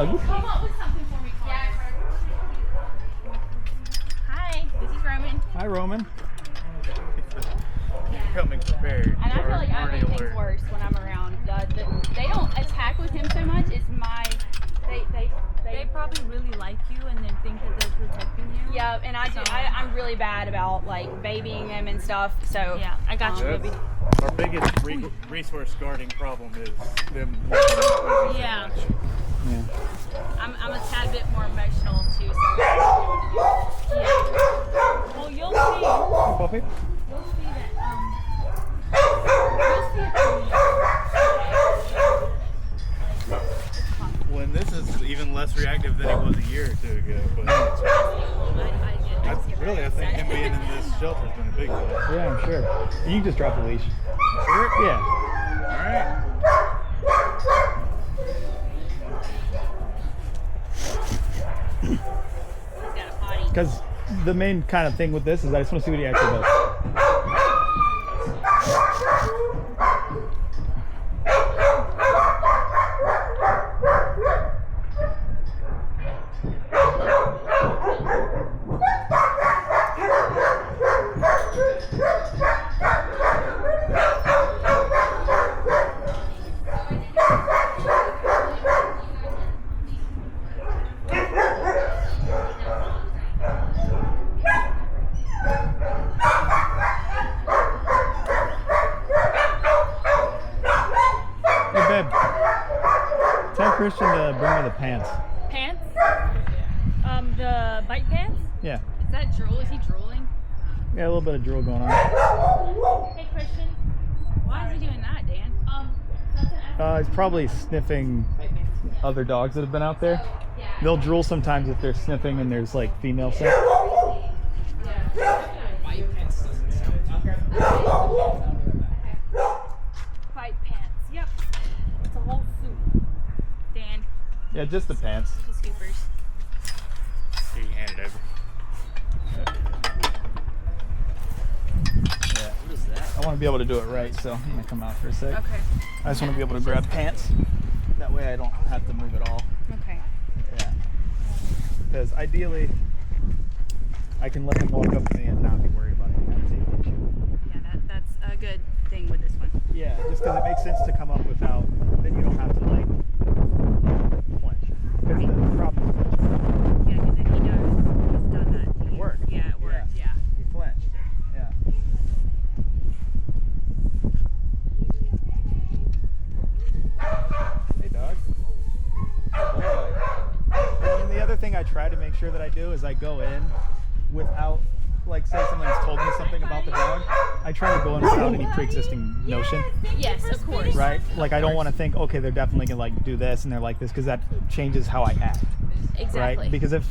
doggy. Come up with something for me, Carter. Hi, this is Roman. Hi, Roman. Coming prepared. And I feel like I make things worse when I'm around. They don't attack with him so much. It's my They probably really like you and then think that they're protecting you. Yeah, and I'm really bad about like babying them and stuff. So Yeah, I got you, baby. Our biggest resource guarding problem is them. Yeah. Yeah. I'm a tad bit more emotional too. So yeah. Well, you'll see. Hey, puppy. You'll see that. You'll see it. Well, and this is even less reactive than it was a year or two ago. But I think him being in this shelter has been a big deal. Yeah, I'm sure. You can just drop the leash. Sure? Yeah. All right. Because the main kind of thing with this is I just want to see what he actually does. Tell Christian to bring me the pants. Pants? The bite pants? Yeah. Is that drool? Is he drooling? Yeah, a little bit of drool going on. Hey, Christian. Why is he doing that, Dan? He's probably sniffing other dogs that have been out there. They'll drool sometimes if they're sniffing and there's like female scent. Bite pants. Yep. It's a whole suit. Dan. Yeah, just the pants. The scoopers. Here, you hand it over. Yeah. I want to be able to do it right, so I'm gonna come out for a sec. Okay. I just want to be able to grab pants. That way I don't have to move at all. Okay. Yeah. Because ideally, I can let him walk up to me and not be worried about any kind of safety issue. Yeah, that's a good thing with this one. Yeah, just because it makes sense to come up without, then you don't have to like flinch. Because the problem is Yeah, because then he's done that. it worked. Yeah, it worked. Yeah. You flinched. Yeah. Hey, dog. Good boy. And the other thing I try to make sure that I do is I go in without, like, say someone's told me something about the dog. I try to go in without any pre-existing notion. Yes, of course. Right? Like, I don't want to think, okay, they're definitely gonna like do this and they're like this, because that changes how I act. Exactly. Right? Because if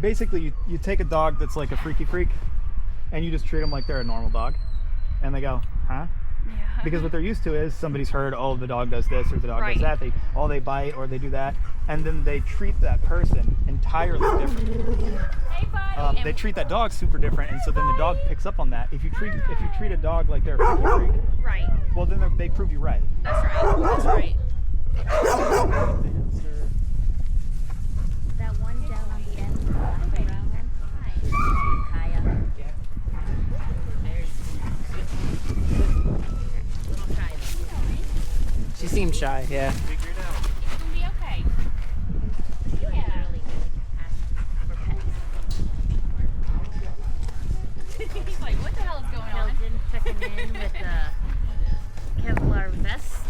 basically you take a dog that's like a freaky freak and you just treat them like they're a normal dog, and they go, huh? Yeah. Because what they're used to is somebody's heard, oh, the dog does this or the dog Right. does that. They bite or they do that, and then they treat that person entirely different. Hey, bud. They treat that dog super different, and so then the dog picks up on that. If you treat a dog like they're a freaky freak, Right. well then they prove you right. That's right. That's right. That one down on the end, the brown one. Hi. Kaya. Little Kaya. She seems shy, yeah. Figure it out. It's gonna be okay. Yeah. Really good. He's like, what the hell is going on? Belgian checking in with the Kevlar vest,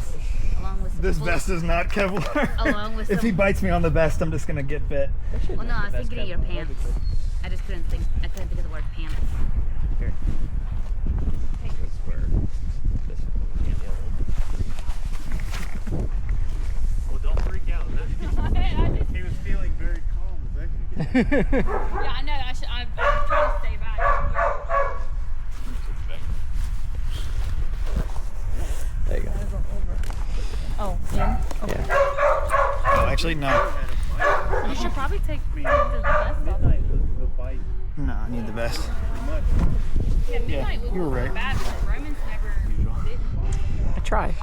along with some This full- vest is not Kevlar. Along with If he some- bites me on the vest, I'm just gonna get bit. Well, no, I was thinking of your pants. I just couldn't think. I couldn't think of the word pants. Here. Well, don't freak out. He was feeling very calm a second ago. Yeah, I know. I'm trying to stay back. There you go. Oh, yeah. Okay. Oh, actually, no. You should probably take the vest off. Midnight the bite No, I need the vest. pretty much. Yeah, midnight was you were right. bad because Roman's never bitten. I try.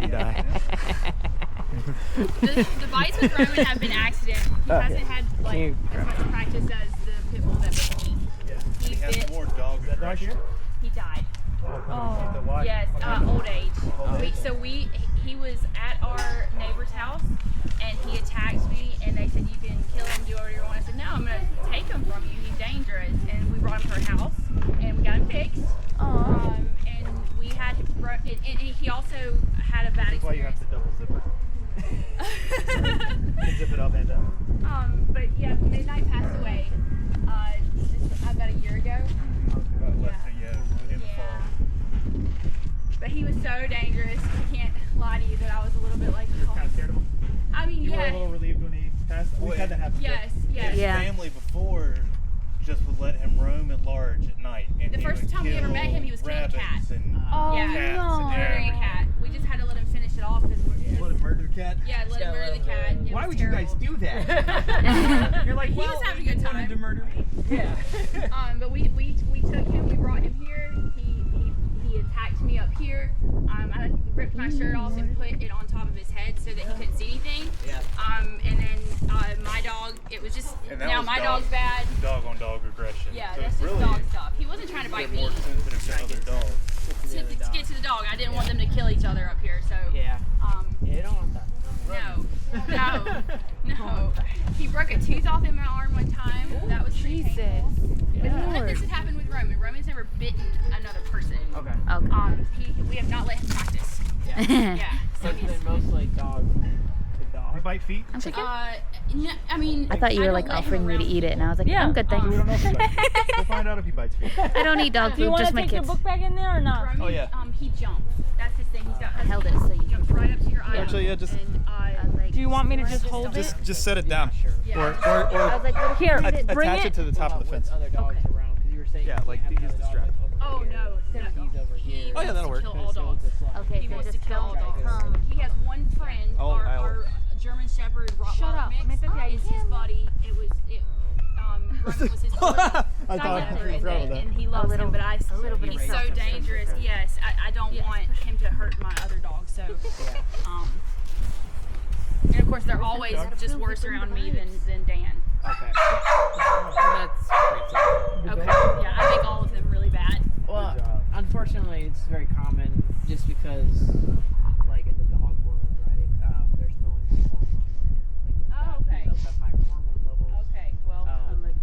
You die. The bites with Roman have been accident. He hasn't had like as much practice as the pit bull that was me. He has more dog aggression. He died. Oh. Why? Yes, old age. He was at our neighbor's house and he attacked me and they said you can kill him, do whatever you want. I said no, I'm gonna take him from you. He's dangerous. And we brought him to our house and we got him fixed. And we had and he also had a bad That's why you experience. have to double zipper. You can zip it up and down. But yeah, Midnight passed away just about a year ago. In the fall. But he was so dangerous. I can't lie to you that I was a little bit like, You're kind of scared of him. I mean, You were a yeah. little relieved when he passed. We've had that happen. Yes, yes. His Yeah. family before just would let him roam at large at night. And The he first would time we ever met him, he was killing rabbits cats. And Yeah. cats and Murdering a cat. We just had to let him finish it off because Let him murder the cat. yeah, let him murder the cat. It Why was would you guys terrible. do that? You're like, He was having a good you wanted time. to murder me. Yeah. But we took him, we brought him here. He attacked me up here. I ripped my shirt off and put it on top of his head so that he couldn't see anything. Yeah. And then my dog, it was just And that now was my dog's bad. Dog on dog aggression. Yeah, So that's it's just really, dog stuff. He wasn't trying to they're bite me. more sensitive to other dogs. To get to the dog, I didn't want them to kill each other up here. So Yeah. Yeah, you don't want that. no. He broke a tooth off in my arm one time. That was pretty painful. But none of this has happened with Roman. Roman's never bitten another person. Okay. We have not let him practice. Yeah. Yeah. So But he's, then mostly dog. The You dog. bite feet? no, I mean, I thought you were don't like let him offering me to around eat it, and I was like, Yeah. I'm good, thanks. We don't know if he bites feet. We'll find out if he bites feet. I don't eat dog Do you food, want just to my take your kids. book bag in there or not? Roman, Oh, yeah. He jumped. That's his thing. He's got. I held it so you jumps right up to your eye. Actually, yeah, just- And, Do you want me to just hold it? Just set it down. Sure. yeah. Or I was like, what if Here, you eat it? bring attach it. it to the top of the With fence. other dogs Okay. around, because you were saying Yeah, you like have use another the dog, strap. like, over Oh here, no. He's over He here. Oh, yeah, that'll wants to work. kill all dogs. Okay, He so wants to just kill all don't dogs. come. He has one friend, Oh, our German Shepherd Shut Rottweiler up. mix. Mr. Is his buddy. Roman was his buddy. I thought Whatever, you throttled that. and he loves little- him, but a little bit of he's so self-defense. dangerous. Yes, I don't want him to hurt my other dogs. So, and of course they're always just worse around me than Dan. Okay. That's pretty simple. Okay, yeah, I make all of them really bad. Well, unfortunately, it's very common just because, like in the dog world, right? They're smelling hormone levels. Oh, okay. Females have higher hormone levels. Okay, well,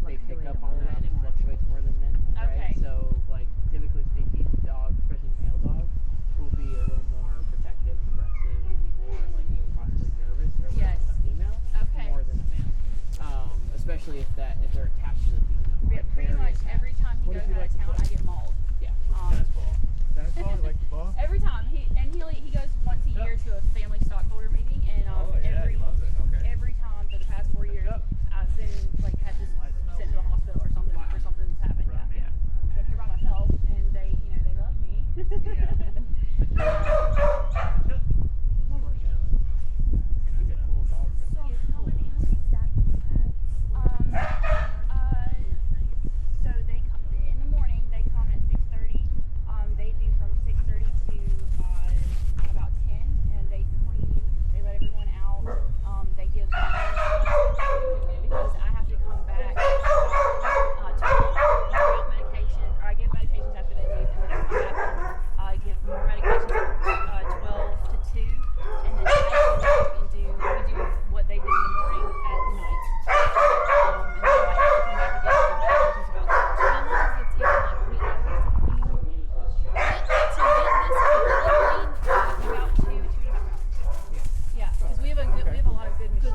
They pick up on that and it fluctuates more than men, right? Okay. So, like, typically speaking, dogs, especially male dogs, will be a little more protective, aggressive, or like even possibly nervous or Yes. a female Okay. more than a male. Especially if they're attached to the female. yeah, like, pretty very much attached. every time he What goes if you out like of to town, play? I get mauled. Yeah. Tennis ball. Tennis ball? You like the ball? Every time he goes once a year to a family stockholder meeting, and every he loves it. Okay. every time for the past 4 years, I've been like had this sent to the hospital or something for something that's happened. Yeah. I'm here by myself, and they love me. Unfortunately. He's a cool dog. How many staff do you have? So they come in the morning. They come at 6:30. They do from 6:30 to about 10, and they clean. They let everyone out. They give them because I have to come back to out medications. Or I give medications after they leave, and then I come back and I give more medications at 12 to 2, and then I come back and we do what they do in the morning at night. And then I have to come back and give the medications about. So how long does it take like 3 hours to clean? To get this completely clean, about 2.5 hours. Yeah, because we have a lot of good machines.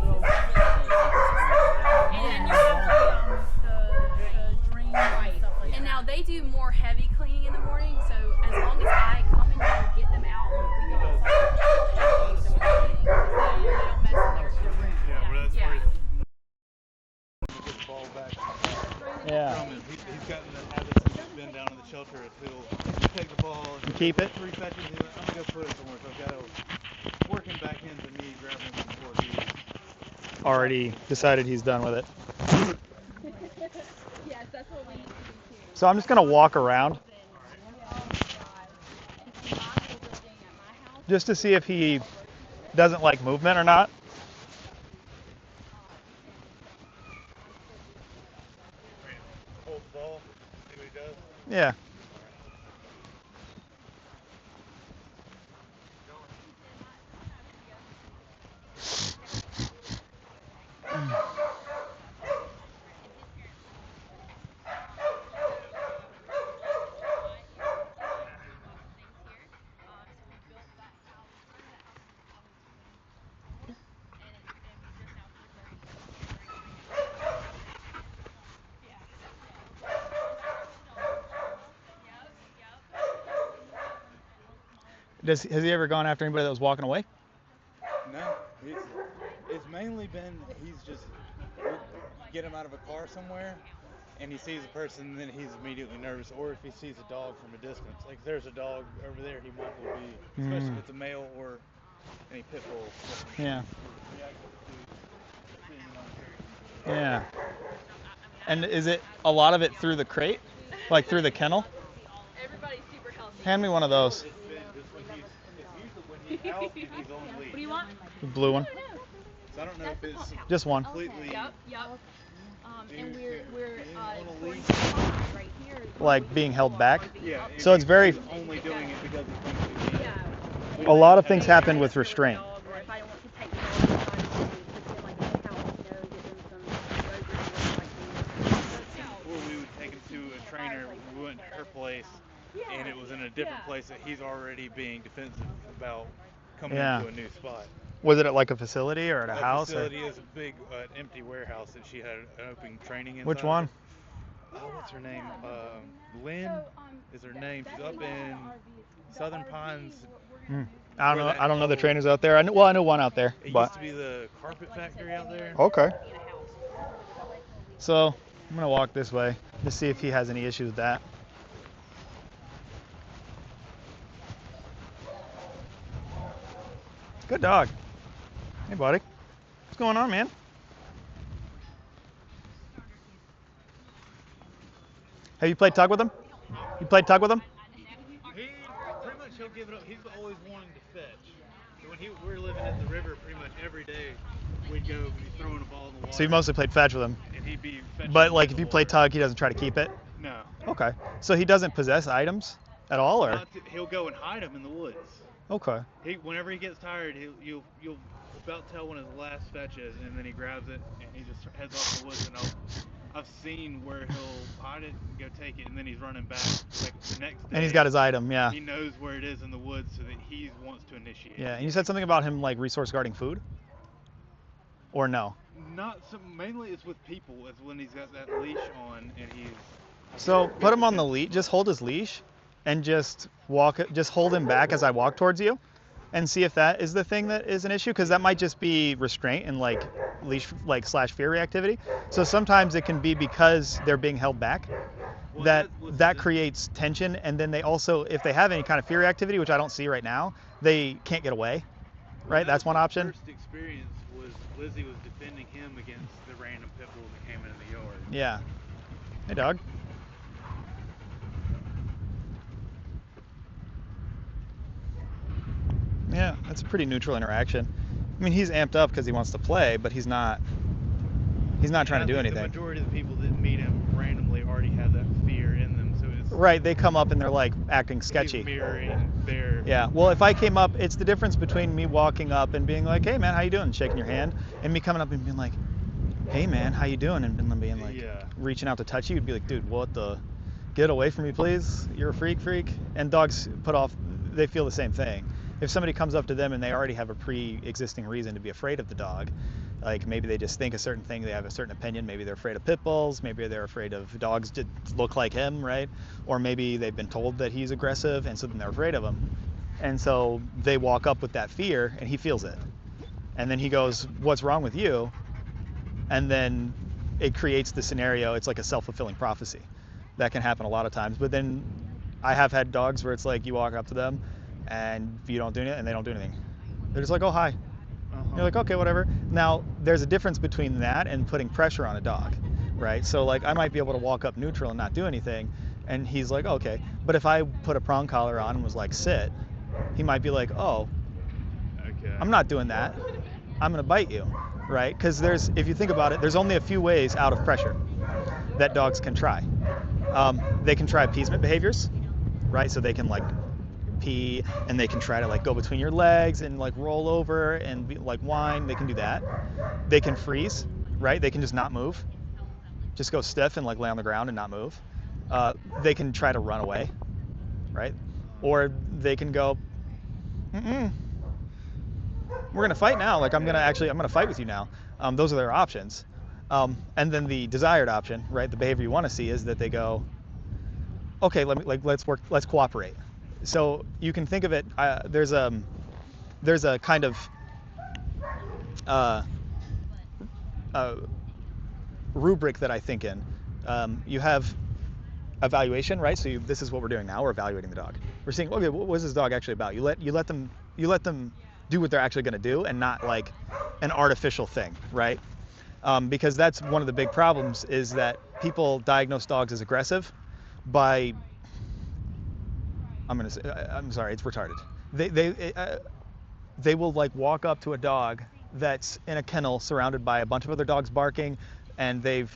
And then you have the drain and stuff like that. And now they do more heavy cleaning in the morning, so as long as I come in here and get them out when we go outside, they don't mess in their room. Yeah, well, that's Yeah. where he gets the ball back. Yeah. From him. He's gotten the habit since he's been down in the shelter of he'll take the ball, You keep it? 3 seconds, he's like, I'm gonna go put it somewhere, so I've got to work him back into me, grabbing him before he Already decided he's done with it. Yes, that's what we need to do too. So I'm just going to walk around just to see if he doesn't like movement or not. Hold the ball, see what he does. Yeah. Has he ever gone after anybody that was walking away? No, it's mainly been he's just you get him out of a car somewhere, and he sees a person, and then he's immediately nervous. Or if he sees a dog from a distance, like there's a dog over there, he might well be, especially if it's a male or any pit bull. Yeah. Yeah. And is it a lot of it through the crate, like through the kennel? Everybody's super healthy. Hand me one of those. It's usually when he's out and he's on leash. What do you want? The blue one. So I don't know if it's Just one. completely. Yep. And we're on a leash. right here. Like being held back. Yeah. So it's very. He's only doing it because he thinks he can. A lot of things happen with restraint. Or if I don't want to take the dog outside, put them like in the house, give them some yogurt. Or we would take him to a trainer. We went to her place, and it was in a different place that he's already being defensive about coming into a new spot. Was it at like a facility or at a house? Facility is a big empty warehouse that she had an open training inside. Which one? What's her name? Lynn is her name. She's up in Southern Pines. I don't know. I don't know the trainers out there. I know one out there. It But used to be the carpet factory out there. okay. So I'm gonna walk this way to see if he has any issues with that. Good dog. Hey, buddy. What's going on, man? Have you played tug with him? You played tug with him? He pretty much he'll give it up. He's always wanting to fetch. So when we were living at the river, pretty much every day we'd go and he's throwing a ball in the water. So you mostly played fetch with him. And he'd be fetching. But like if you play tug, he doesn't try to keep it? No. Okay. So he doesn't possess items at all, or? He'll go and hide them in the woods. Okay. Whenever he gets tired, you'll about tell when his last fetch is, and then he grabs it and he just heads off the woods. And I've seen where he'll hide it and go take it, and then he's running back like the next day. And he's got his item, yeah. He knows where it is in the woods, so that he wants to initiate. Yeah. And you said something about him like resource guarding food, or no? Not so, mainly it's with people. It's when he's got that leash on and he's. So put him on the leash. Just hold his leash, and just hold him back as I walk towards you, and see if that is the thing that is an issue, because that might just be restraint and like leash / fear reactivity. So sometimes it can be because they're being held back, Well, that creates tension, and then they also, if they have any kind of fear reactivity, which I don't see right now, they can't get away, right? That's one option. First experience was Lizzie was defending him against the random pit bull that came into the yard. Yeah. Hey, dog. Yeah, that's a pretty neutral interaction. I mean, he's amped up because he wants to play, but he's not trying to do anything. The majority of the people that meet him randomly already have that fear in them, so it's Right, they come up and they're like acting sketchy. he's mirroring their. Yeah, well, if I came up, it's the difference between me walking up and being like, hey man, how you doing? Shaking your hand, and me coming up and being like, hey man, how you doing? And then being like, reaching out to touch you, you'd be like, dude, what the? Get away from me, please. You're a freak. And dogs they feel the same thing. If somebody comes up to them and they already have a pre-existing reason to be afraid of the dog, like maybe they just think a certain thing, they have a certain opinion, maybe they're afraid of pit bulls, maybe they're afraid of dogs that look like him, right? Or maybe they've been told that he's aggressive, and so then they're afraid of him. And so they walk up with that fear, and he feels it. And then he goes, what's wrong with you? And then it creates the scenario, it's like a self-fulfilling prophecy. That can happen a lot of times. But then I have had dogs where it's like you walk up to them and you don't do anything, and they don't do anything. They're just like, oh, hi. You're like, okay, whatever. Now, there's a difference between that and putting pressure on a dog, right? So like I might be able to walk up neutral and not do anything, and he's like, okay. But if I put a prong collar on and was like, sit, he might be like, oh, Okay. I'm not doing that. I'm going to bite you, right? Because if you think about it, there's only a few ways out of pressure that dogs can try. They can try appeasement behaviors, right? So they can like pee, and they can try to like go between your legs and like roll over and like whine. They can do that. They can freeze, right? They can just not move, just go stiff and like lay on the ground and not move. They can try to run away, right? Or they can go, we're gonna fight now. Like I'm gonna fight with you now. Those are their options. And then the desired option, right? The behavior you want to see is that they go, okay, let's cooperate. So you can think of it. There's a kind of rubric that I think in. You have evaluation, right? So this is what we're doing now. We're evaluating the dog. We're seeing, okay, what is this dog actually about? You let them do what they're actually going to do, and not like an artificial thing, right? Because that's one of the big problems, is that people diagnose dogs as aggressive by, I'm sorry, it's retarded. They will like walk up to a dog that's in a kennel surrounded by a bunch of other dogs barking, and they've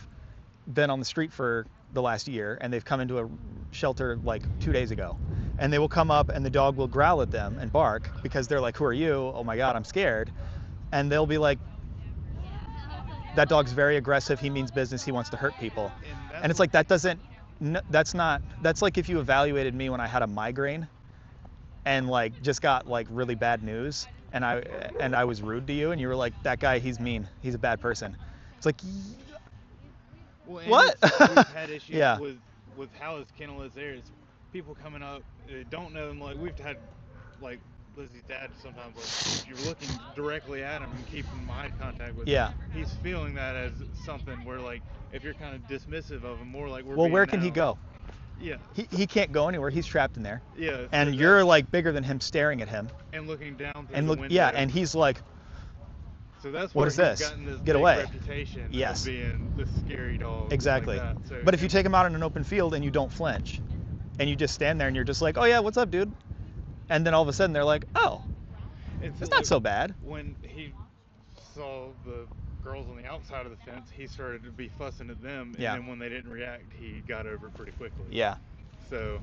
been on the street for the last year, and they've come into a shelter like 2 days ago, and they will come up and the dog will growl at them and bark because they're like, who are you? Oh my God, I'm scared. And they'll be like, that dog's very aggressive, he means business, he wants to hurt people. And it's like, that's like if you evaluated me when I had a migraine and like just got like really bad news, and I was rude to you, and you were like, that guy, he's mean, he's a bad person. It's like, well, what? We've had issues Yeah. with how his kennel is there. It's people coming up, they don't know him. Like we've had, like Lizzie's dad sometimes, like if you're looking directly at him and keeping eye contact with him, he's feeling that as something where like if you're kind of dismissive of him, more like we're. Well, being where can now. he go? Yeah. He can't go anywhere. He's trapped in there. Yeah. And you're like bigger than him, staring at him. And looking down through And the look, window. yeah, and he's like, so that's what where is he's this? gotten this Get big away. reputation Yes. of being the scary dog. Exactly. Like that. So, but if you take him out in an open field and you don't flinch, and you just stand there and you're just like, oh yeah, what's up, dude? And then all of a sudden they're like, oh, it's not so bad. When he saw the girls on the outside of the fence, he started to be fussing at them, and then when they didn't react, he got over it pretty quickly. Yeah. So.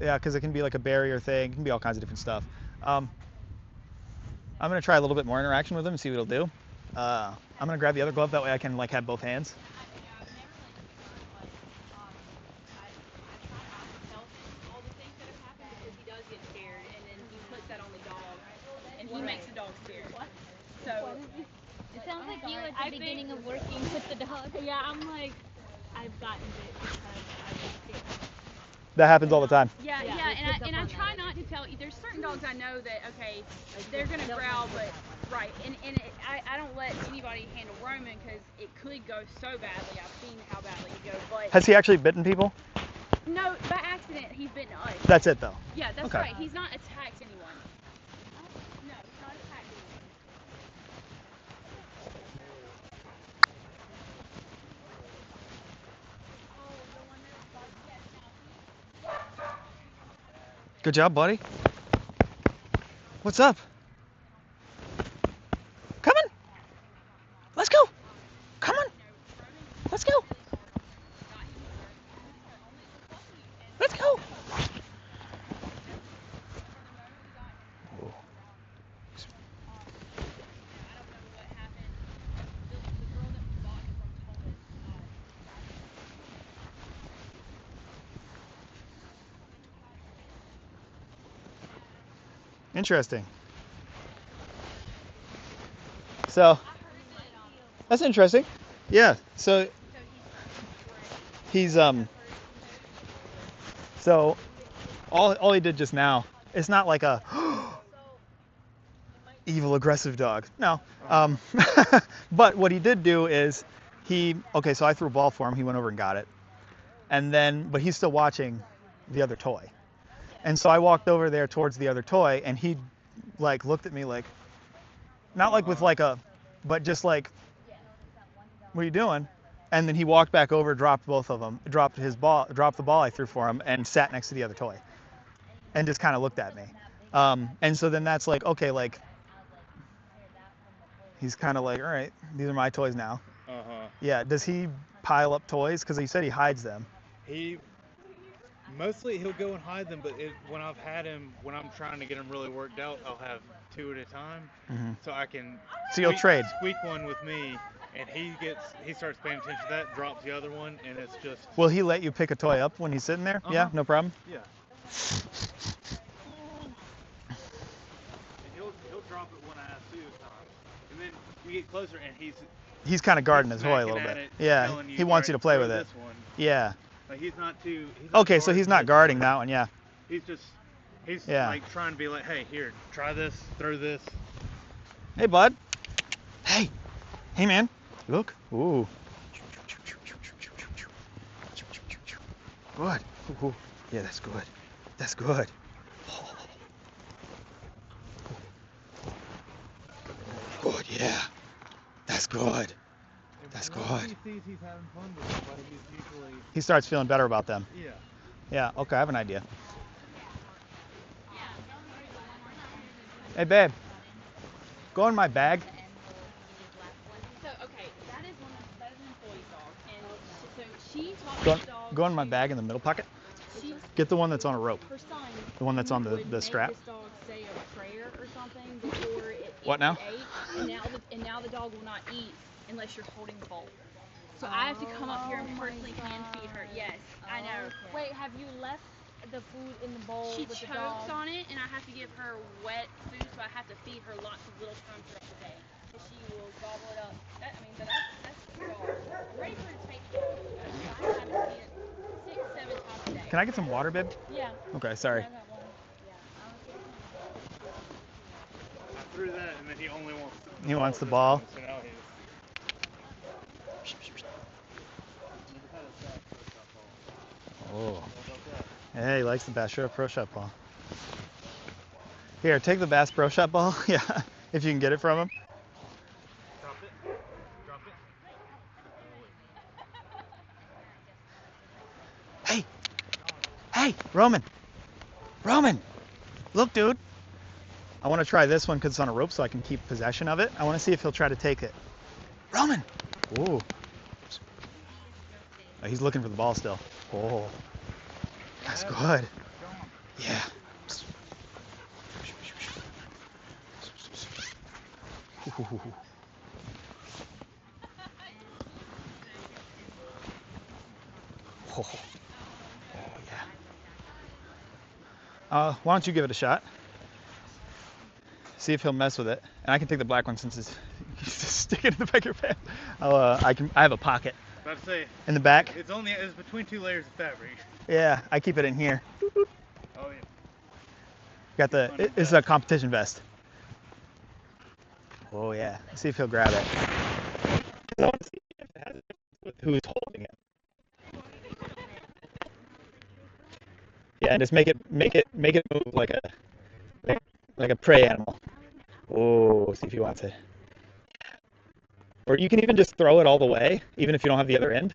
Yeah, because it can be like a barrier thing. It can be all kinds of different stuff. I'm gonna try a little bit more interaction with him and see what he'll do. I'm gonna grab the other glove, that way I can like have both hands. He makes the dog scared. So It sounds like you at the beginning of working with the dog. yeah, I'm like, I've gotten bit because I was scared. That happens all the time. Yeah, and I try not to tell. There's certain dogs I know that okay, they're gonna growl, but right, and I don't let anybody handle Roman because it could go so badly. I've seen how badly it goes. But Has he actually bitten people? no, by accident he's bitten us. That's it though. Yeah, that's Okay. right. He's not attacked anyone. No, he's not attacked anyone. Good job, buddy. What's up? Come on. Let's go. Come on. Let's go. Let's go. Interesting. So that's interesting. Yeah. So he's so all he did just now, it's not like a evil aggressive dog. No. But what he did do is okay, so I threw a ball for him, he went over and got it. And then but he's still watching the other toy. And so I walked over there towards the other toy, and he like looked at me like, not like with like but just like, what are you doing? And then he walked back over, dropped both of them, dropped the ball I threw for him, and sat next to the other toy, and just kind of looked at me. And so then that's like, okay, like, He's kind of like, all right, these are my toys now. Uh-huh. Yeah. Does he pile up toys? Because you said he hides them. Mostly he'll go and hide them, but when I've had him, when I'm trying to get him really worked out, I'll have 2 at a time, so I can. So you'll trade. Squeak one with me, and he starts paying attention to that, drops the other one, and it's just. Will he let you pick a toy up when he's sitting there? Yeah, no problem. Yeah. And he'll drop it when I ask to, and then you get closer, and He's kind of guarding his toy a little smacking bit. at it, Yeah, telling he wants you to play "Throw with it. this one." Yeah. Like he's not too. Okay, so he's not guarding that one. Yeah. He's Yeah. like trying to be like, hey, here, try this, throw this. Hey, bud. Hey. Hey, man. Look. Ooh. Good. Ooh. Yeah, that's good. That's good. Good, yeah. That's good. That's good. He sees he's having fun with it, but he's usually. He starts feeling better about them. Yeah. Yeah, okay, I have an idea. Hey, babe. Go in my bag. So okay, that is an employee dog, and so she taught Go, this dog. go in my bag in the middle pocket. She's Get the one that's on a rope. her son. The one that's on would the make strap. This dog say a prayer or something before it. What now? Ate, and now the dog will not eat unless you're holding the bowl. So I have to come up here and personally hand feed her. Yes, I know. Wait, have you left the food in the bowl She with the chokes dog? on it, and I have to give her wet food, so I have to feed her lots of little times throughout the day. And she will gobble it up. That's the dog. I'm ready for her to take the dog. I have to feed it 6, 7 times a day. Can I get some water, babe? Yeah. Okay, sorry. I got one. I threw that, and then he only wants. He wants the ball. So now he's. Oh. Hey, he likes the Bass Pro Shop ball. Here, take the Bass Pro Shop ball. Yeah, if you can get it from him. Drop it. Drop it. Hey! Hey, Roman! Roman! Look, dude. I want to try this one because it's on a rope so I can keep possession of it. I want to see if he'll try to take it. Roman! Ooh. Oh, he's looking for the ball still. Oh. That's good. Yeah. Ooh. Oh. Oh, yeah. Why don't you give it a shot? See if he'll mess with it. And I can take the black one since it's stick it in the back of your pants. I have a pocket About to say, in the back. it's between 2 layers of fabric. Yeah, I keep it in here. Oh yeah. Got it's a competition vest. Oh yeah. Let's see if he'll grab it. I want to see if it has who's holding it. Yeah, and just make it move like a prey animal. Oh, see if he wants it. Or you can even just throw it all the way, even if you don't have the other end.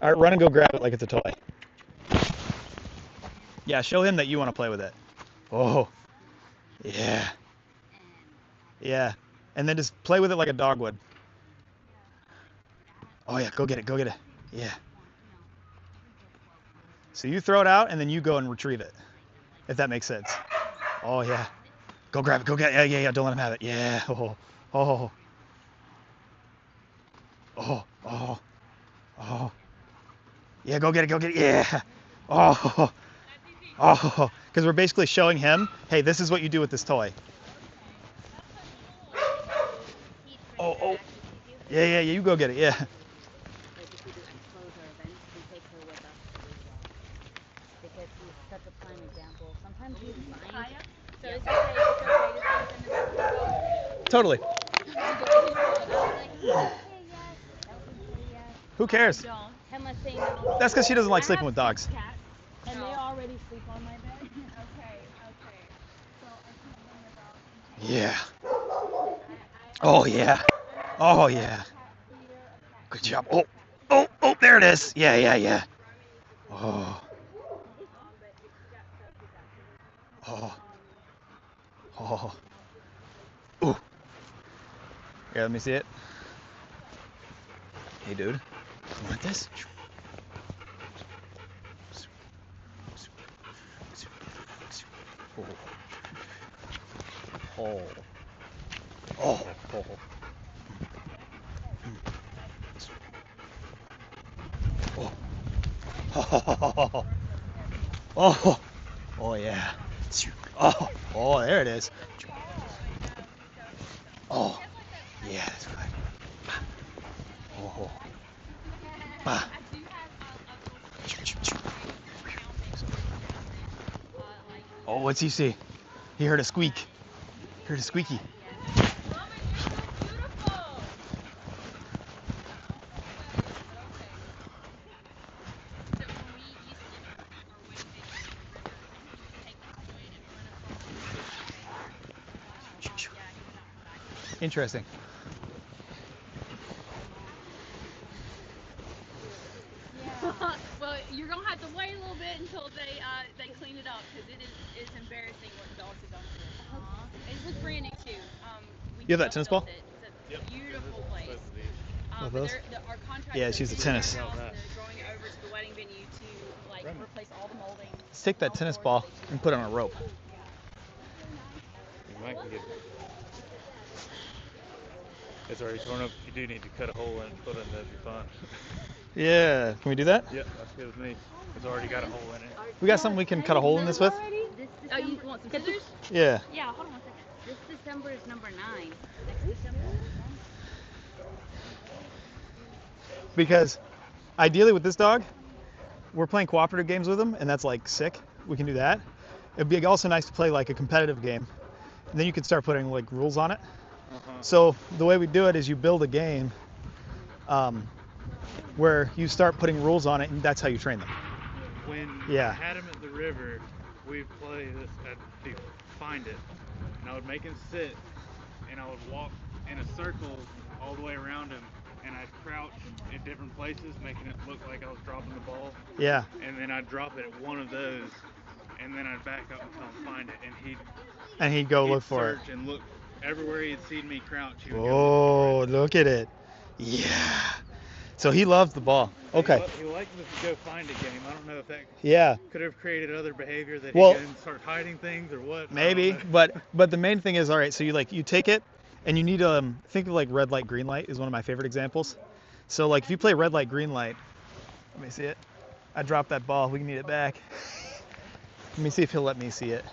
All right, run and go grab it like it's a toy. Yeah, show him that you want to play with it. Oh, yeah. Yeah, and then just play with it like a dog would. Oh yeah, go get it, go get it. Yeah. So you throw it out and then you go and retrieve it, if that makes sense. Oh yeah. Go grab it, go get it. Yeah, don't let him have it. Yeah. Oh, oh. Oh, oh, oh. Yeah, go get it. Yeah. Oh, oh. Because we're basically showing him, hey, this is what you do with this toy. Oh. Yeah, you go get it, yeah. Because he's such a prime example. Sometimes he's fine. So it's okay to send the dog. Totally. Who cares? Him saying no. That's because she doesn't like sleeping with dogs. Cats, and they already sleep on my bed. Okay. So I can bring the dog. Yeah. Oh yeah. Oh yeah. Good job. Oh, there it is. Yeah. Oh. Oh. Oh. Ooh. Here, let me see it. Hey, dude. You want this? Oh. Oh. Oh. Oh. Oh. Oh, yeah. Oh. Oh, there it is. Oh. Yeah, that's good. Oh. Ah. Oh, what's he see? He heard a squeak. Heard a squeaky. Interesting. Well, you're gonna have to wait a little bit until they clean it up because it's embarrassing what the dogs have done to it. It was brand new too. We You have that just tennis built ball? it. It's a beautiful place. Both But those? our contractor Yeah, she's a is tennis. in our house, and they're going over to the wedding venue to like replace all the molding. Let's take that tennis ball and put it on a rope. You might get it. It's already torn up. You do need to cut a hole in it and put it in. That'd be fun. Yeah, can we do that? Yep, that's good with me. It's already got a hole in it. We got something we can cut a hole in this with? This Oh, you December, want some scissors? Yeah. Yeah, hold on one second. this December is number 9. Next December. Because ideally with this dog, we're playing cooperative games with him, and that's like sick. We can do that. It'd be also nice to play like a competitive game. And then you can start putting like rules on it. So the way we do it is you build a game where you start putting rules on it, and that's how you train them. When Yeah. I had him at the river, we'd play this. I'd find it, and I would make him sit, and I would walk in a circle all the way around him, and I'd crouch in different places, making it look like I was dropping the ball, Yeah. and then I'd drop it at one of those, and then I'd back up and tell him find it, and And he'd go he'd look for it. search and look everywhere he'd seen me crouch. He would go Oh, look for it. look at it. Yeah. So he loves the ball. Okay. He liked the go find it game. I don't know if that Yeah. could have created other behavior that Well- he can start hiding things or what. I Maybe, don't know. but the main thing is, all right, so you take it and you need to think of like red light, green light is one of my favorite examples. So like if you play red light, green light, let me see it. I dropped that ball. We need it back. Let me see if he'll let me see it.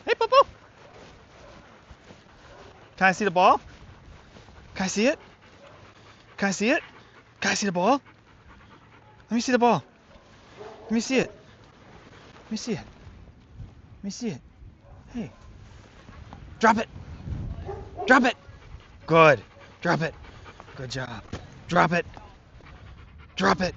Hey, Popo. Can I see the ball? Can I see it? Can I see it? Can I see the ball? Let me see the ball. Let me see it. Let me see it. Let me see it. Hey. Drop it. Drop it. Good. Drop it. Good job. Drop it. Drop it.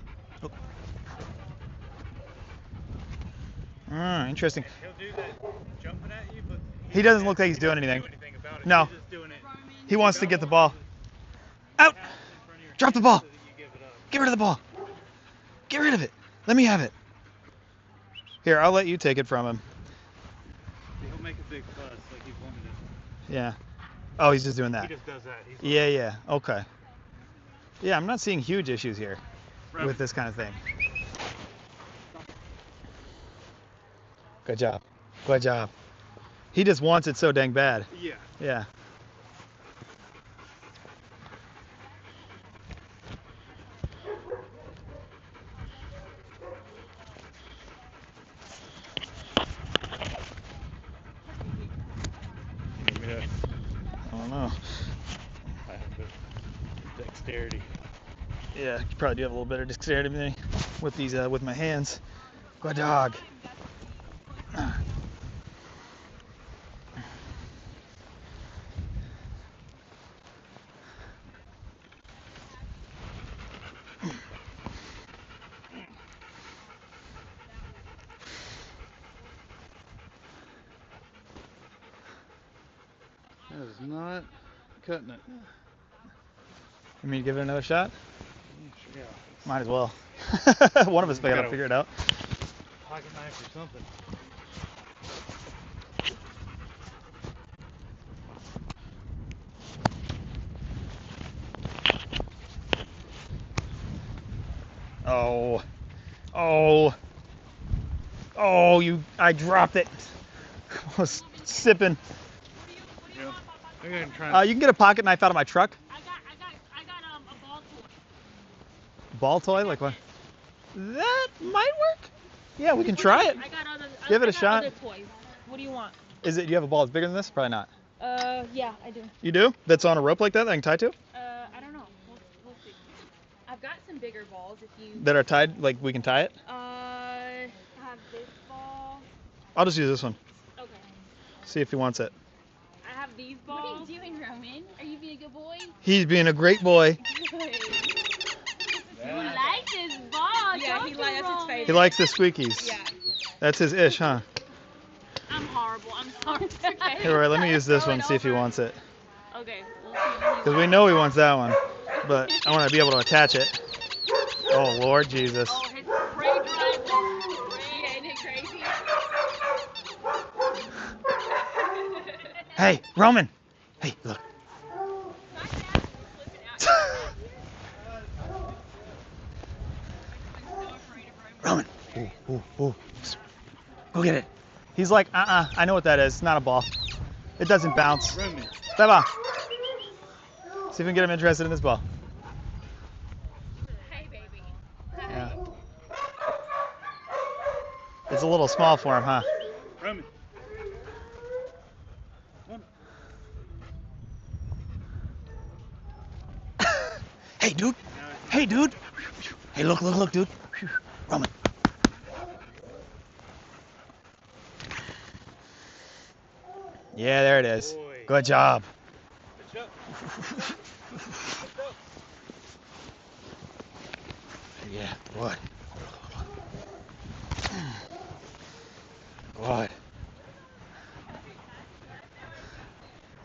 Oh. Interesting. He'll do that jumping at you, but He doesn't look like he's doing anything. do anything about it. No. He's just doing it. He wants to get the ball. Out. Drop the ball. So that you give it up. Get rid of the ball. Get rid of it. Let me have it. Here, I'll let you take it from him. He'll make a big fuss like he's wanted it. Yeah. Oh, he's just doing He that. just does that. He's Yeah, yeah. Okay. Yeah, I'm not seeing huge issues here Right. with this kind of thing. Good job. Good job. He just wants it so dang bad. Yeah. Yeah. Give me that. I don't know. I have the dexterity. Yeah, you probably do have a little bit of dexterity than me with these with my hands. Good dog. That is not cutting it. You mean to give it another shot? Yeah. Might as well. One of us gotta figure it out. pocket knife or something. Oh. Oh. Oh, I dropped it. I was sipping. Yeah. I'm gonna try. You can get a pocket knife out of my truck. I got a ball toy. Ball toy? Like what? That might work. Yeah, we can try it. I got other. Give it a I got shot. Other toys. What do you want? Do you have a ball that's bigger than this? Probably not. Yeah, I do. You do? That's on a rope like that I can tie to? I don't know. We'll see. I've got some bigger balls if you. That are tied, like we can tie it? I have this ball. I'll just use this one. Okay. See if he wants it. I have these balls. What are you doing, Roman? Are you being a good boy? He's being a great boy. You like this ball, Yeah, he likes his favorite. He likes the squeakies. Yeah. That's his ish, huh? I'm horrible. I'm sorry. Okay. Here, let me use this one, see if he wants it. Okay. We'll see. Because we know he wants that one. But I want to be able to attach it. Oh, Lord Jesus. Oh, his prey drive is great. Ain't it crazy? Hey, Roman. Hey, look. Roman. Ooh, ooh, ooh. Go get it. He's like, I know what that is. It's not a ball. It doesn't bounce. Roman. Step on. See if we can get him interested in this ball. Hey, baby. Yeah. It's a little small for him, huh? Roman. Hey, dude. Hey, dude. Hey, look, dude. Roman. Yeah, there it is. Boy. Good job. Good job. Yeah, good. Good.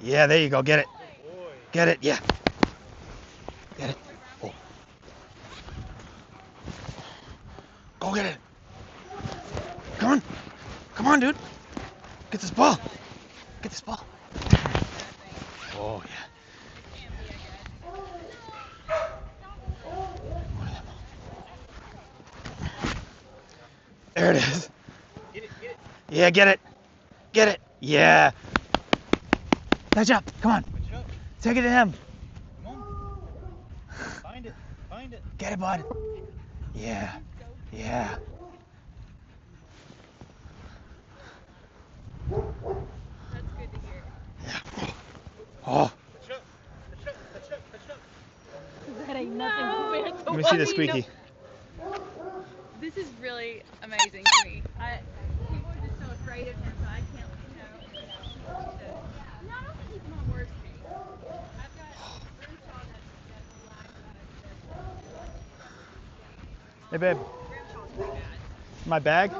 Yeah, there you go. Get it. Boy. Get it. Yeah. Get it. Oh. Go get it. Come on. Come on, dude. Get this ball. Get this ball. Oh, yeah. There it is. Get it. Yeah, get it. Get it. Yeah. Catch up. Come on. Good job. Take it to him. Come on. Find it. Get it, bud. Yeah. Yeah. That's good to hear. Yeah. Oh. Good job. That ain't nothing compared to Let me what see the we squeaky. know. This is really amazing to me. People are just so afraid of him, but I can't, No, I don't think he's my worst case. I've got Grimshaw Hey, babe. Grimshaw's pretty bad. My bag.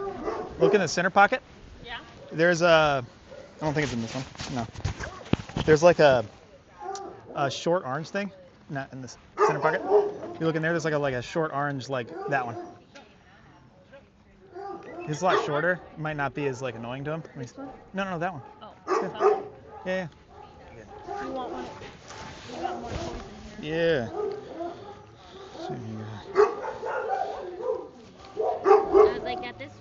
Look in the center pocket. Yeah? There's a. I don't think it's in this one. No. There's like a short orange thing. Not in this center pocket. You look in there. There's like a short orange like that one. It's a lot shorter. It might not be as like annoying to him. No, that one. Oh, Yeah. you want one? You got more toys in here. Yeah. I was like, at this,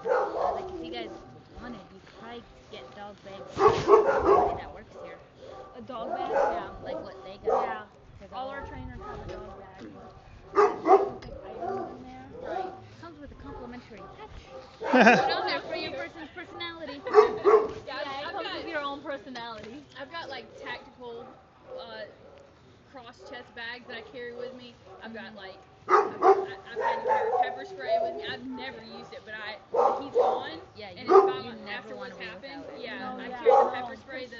I was like, if you guys wanted, you could probably get dog bags. Everybody that works here. A dog bag? Yeah, like what they got. Yeah. 'Cause All our trainers have a dog bag. Right. Comes with a complimentary patch. Put On there for your person's personality. Yeah, it comes with your own personality. I've got like tactical cross chest bags that I carry with me. I've got like I've had to carry pepper spray with me. I've never used it, but when he's gone, Yeah, and you it's never after wanna what's be happened, without it. yeah, No, I yeah, carry the no. pepper spray, the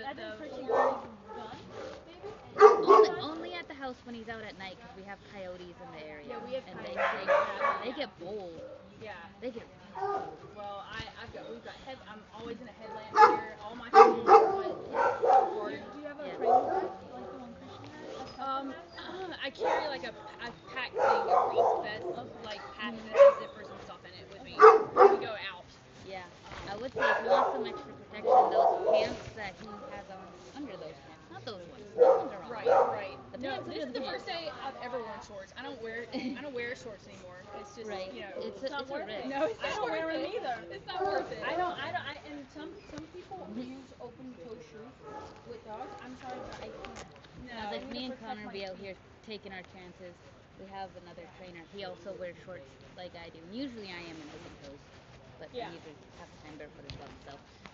Only at the house when he's out at night because we have coyotes in the area. Yeah, we have and coyotes. they get bold. yeah. They get Well, we've got I'm always in a headlamp here. All my tools, but it's so hard. Do you have a Yeah. training bag like the one Christian has? I carry like a pack thing across the vest, like pack that has zippers and stuff in it with me. When we go This is the first day I've ever worn shorts. I don't wear shorts anymore. It's just Right. you know. It's not a worth risk. it. No, it's I not don't worth wear them it. either. It's not worth it. And some people use open toe shoes with dogs. I'm sorry, but I can't. No. Sounds like I need me to and protect Connor my be out feet. here taking our chances. We have another trainer. He also wears shorts like I do. Usually I am in open toes, but Yeah. I usually have to time barefoot as well. So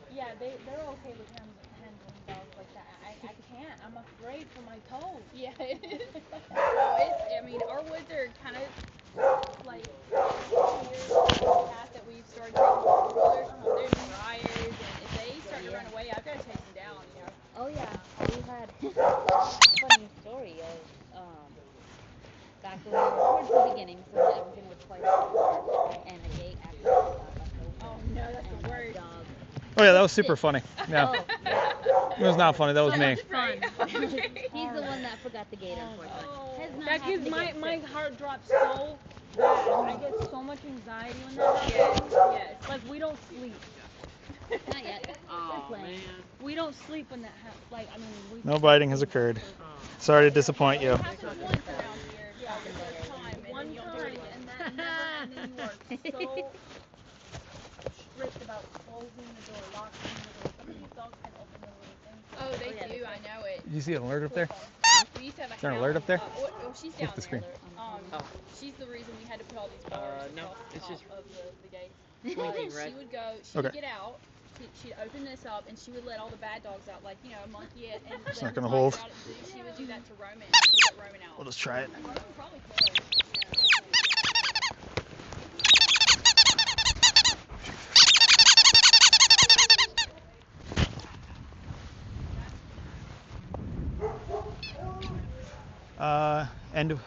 Yeah, they're okay with handling dogs like that. I can't. I'm afraid for my toes. Yeah, it is. Well, I mean, our woods are kind of like years past that we've started taking four-wheelers. There's briars, and if they start to run away, I've got to chase them down. You know. oh yeah, we had funny story of back when we were towards the beginning, so when everything was quite and a gate actually got us over. Oh no, that's and the a worst. dog. Oh yeah, that was super funny. Yeah, Oh, yeah. it was not funny. That was me. He's the one that forgot the gate, unfortunately. Has not That gives happened my again. heart drops so bad. I get so much anxiety when that happens. Yes. Like we don't sleep. Not yet. Oh We're playing. man. We don't sleep when that happens. Like I mean, we. No biting has occurred. Oh. Sorry to disappoint you. It happens once around here. Yeah, the first time, and One then you don't do it time, again. and that never, and then you are so strict about closing the door, locking the door. Some of these dogs can open the little things. Oh, they yeah, do. I know it. You see an alert up there? We used to have a Is there an hound, alert up there? well, she's down Look at the there. screen. Oh. She's the reason we had to put all these bars No, across the it's top just of the gate. blinking She red. would go. She Okay. would get out. She'd open this up, and she would let all the bad dogs out, like monkey it, and It's let not gonna the hold. dogs out at the zoo. She would do that to Roman. She would let Roman out. We'll just try it. Roman probably could. And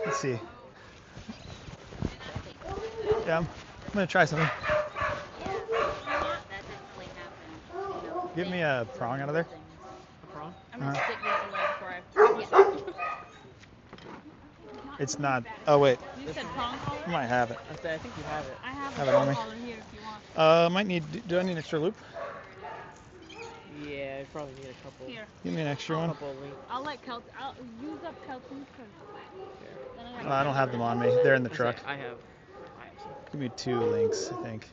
let's see. Yeah, I'm gonna try something. That definitely happened. You know, Give me a prong out of there. A prong? I'm gonna Uh-huh. stick these away before I. It's not. Oh wait, You said prong collar? I might have it. I think you have it. I have Have a it on prong me. collar here if you want. Might need. Do I need an extra loop? Yeah, I probably need a couple. Here. Give me an extra one. Couple links. I'll let I'll use up Kelton's because then I got. I don't have them on me. They're in the truck. I have some. Give me 2 links, I think.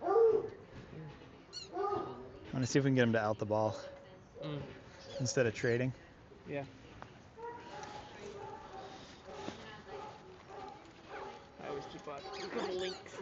I'm gonna see if we can get him to out the ball Mm. instead of trading. Yeah. I always keep a couple links.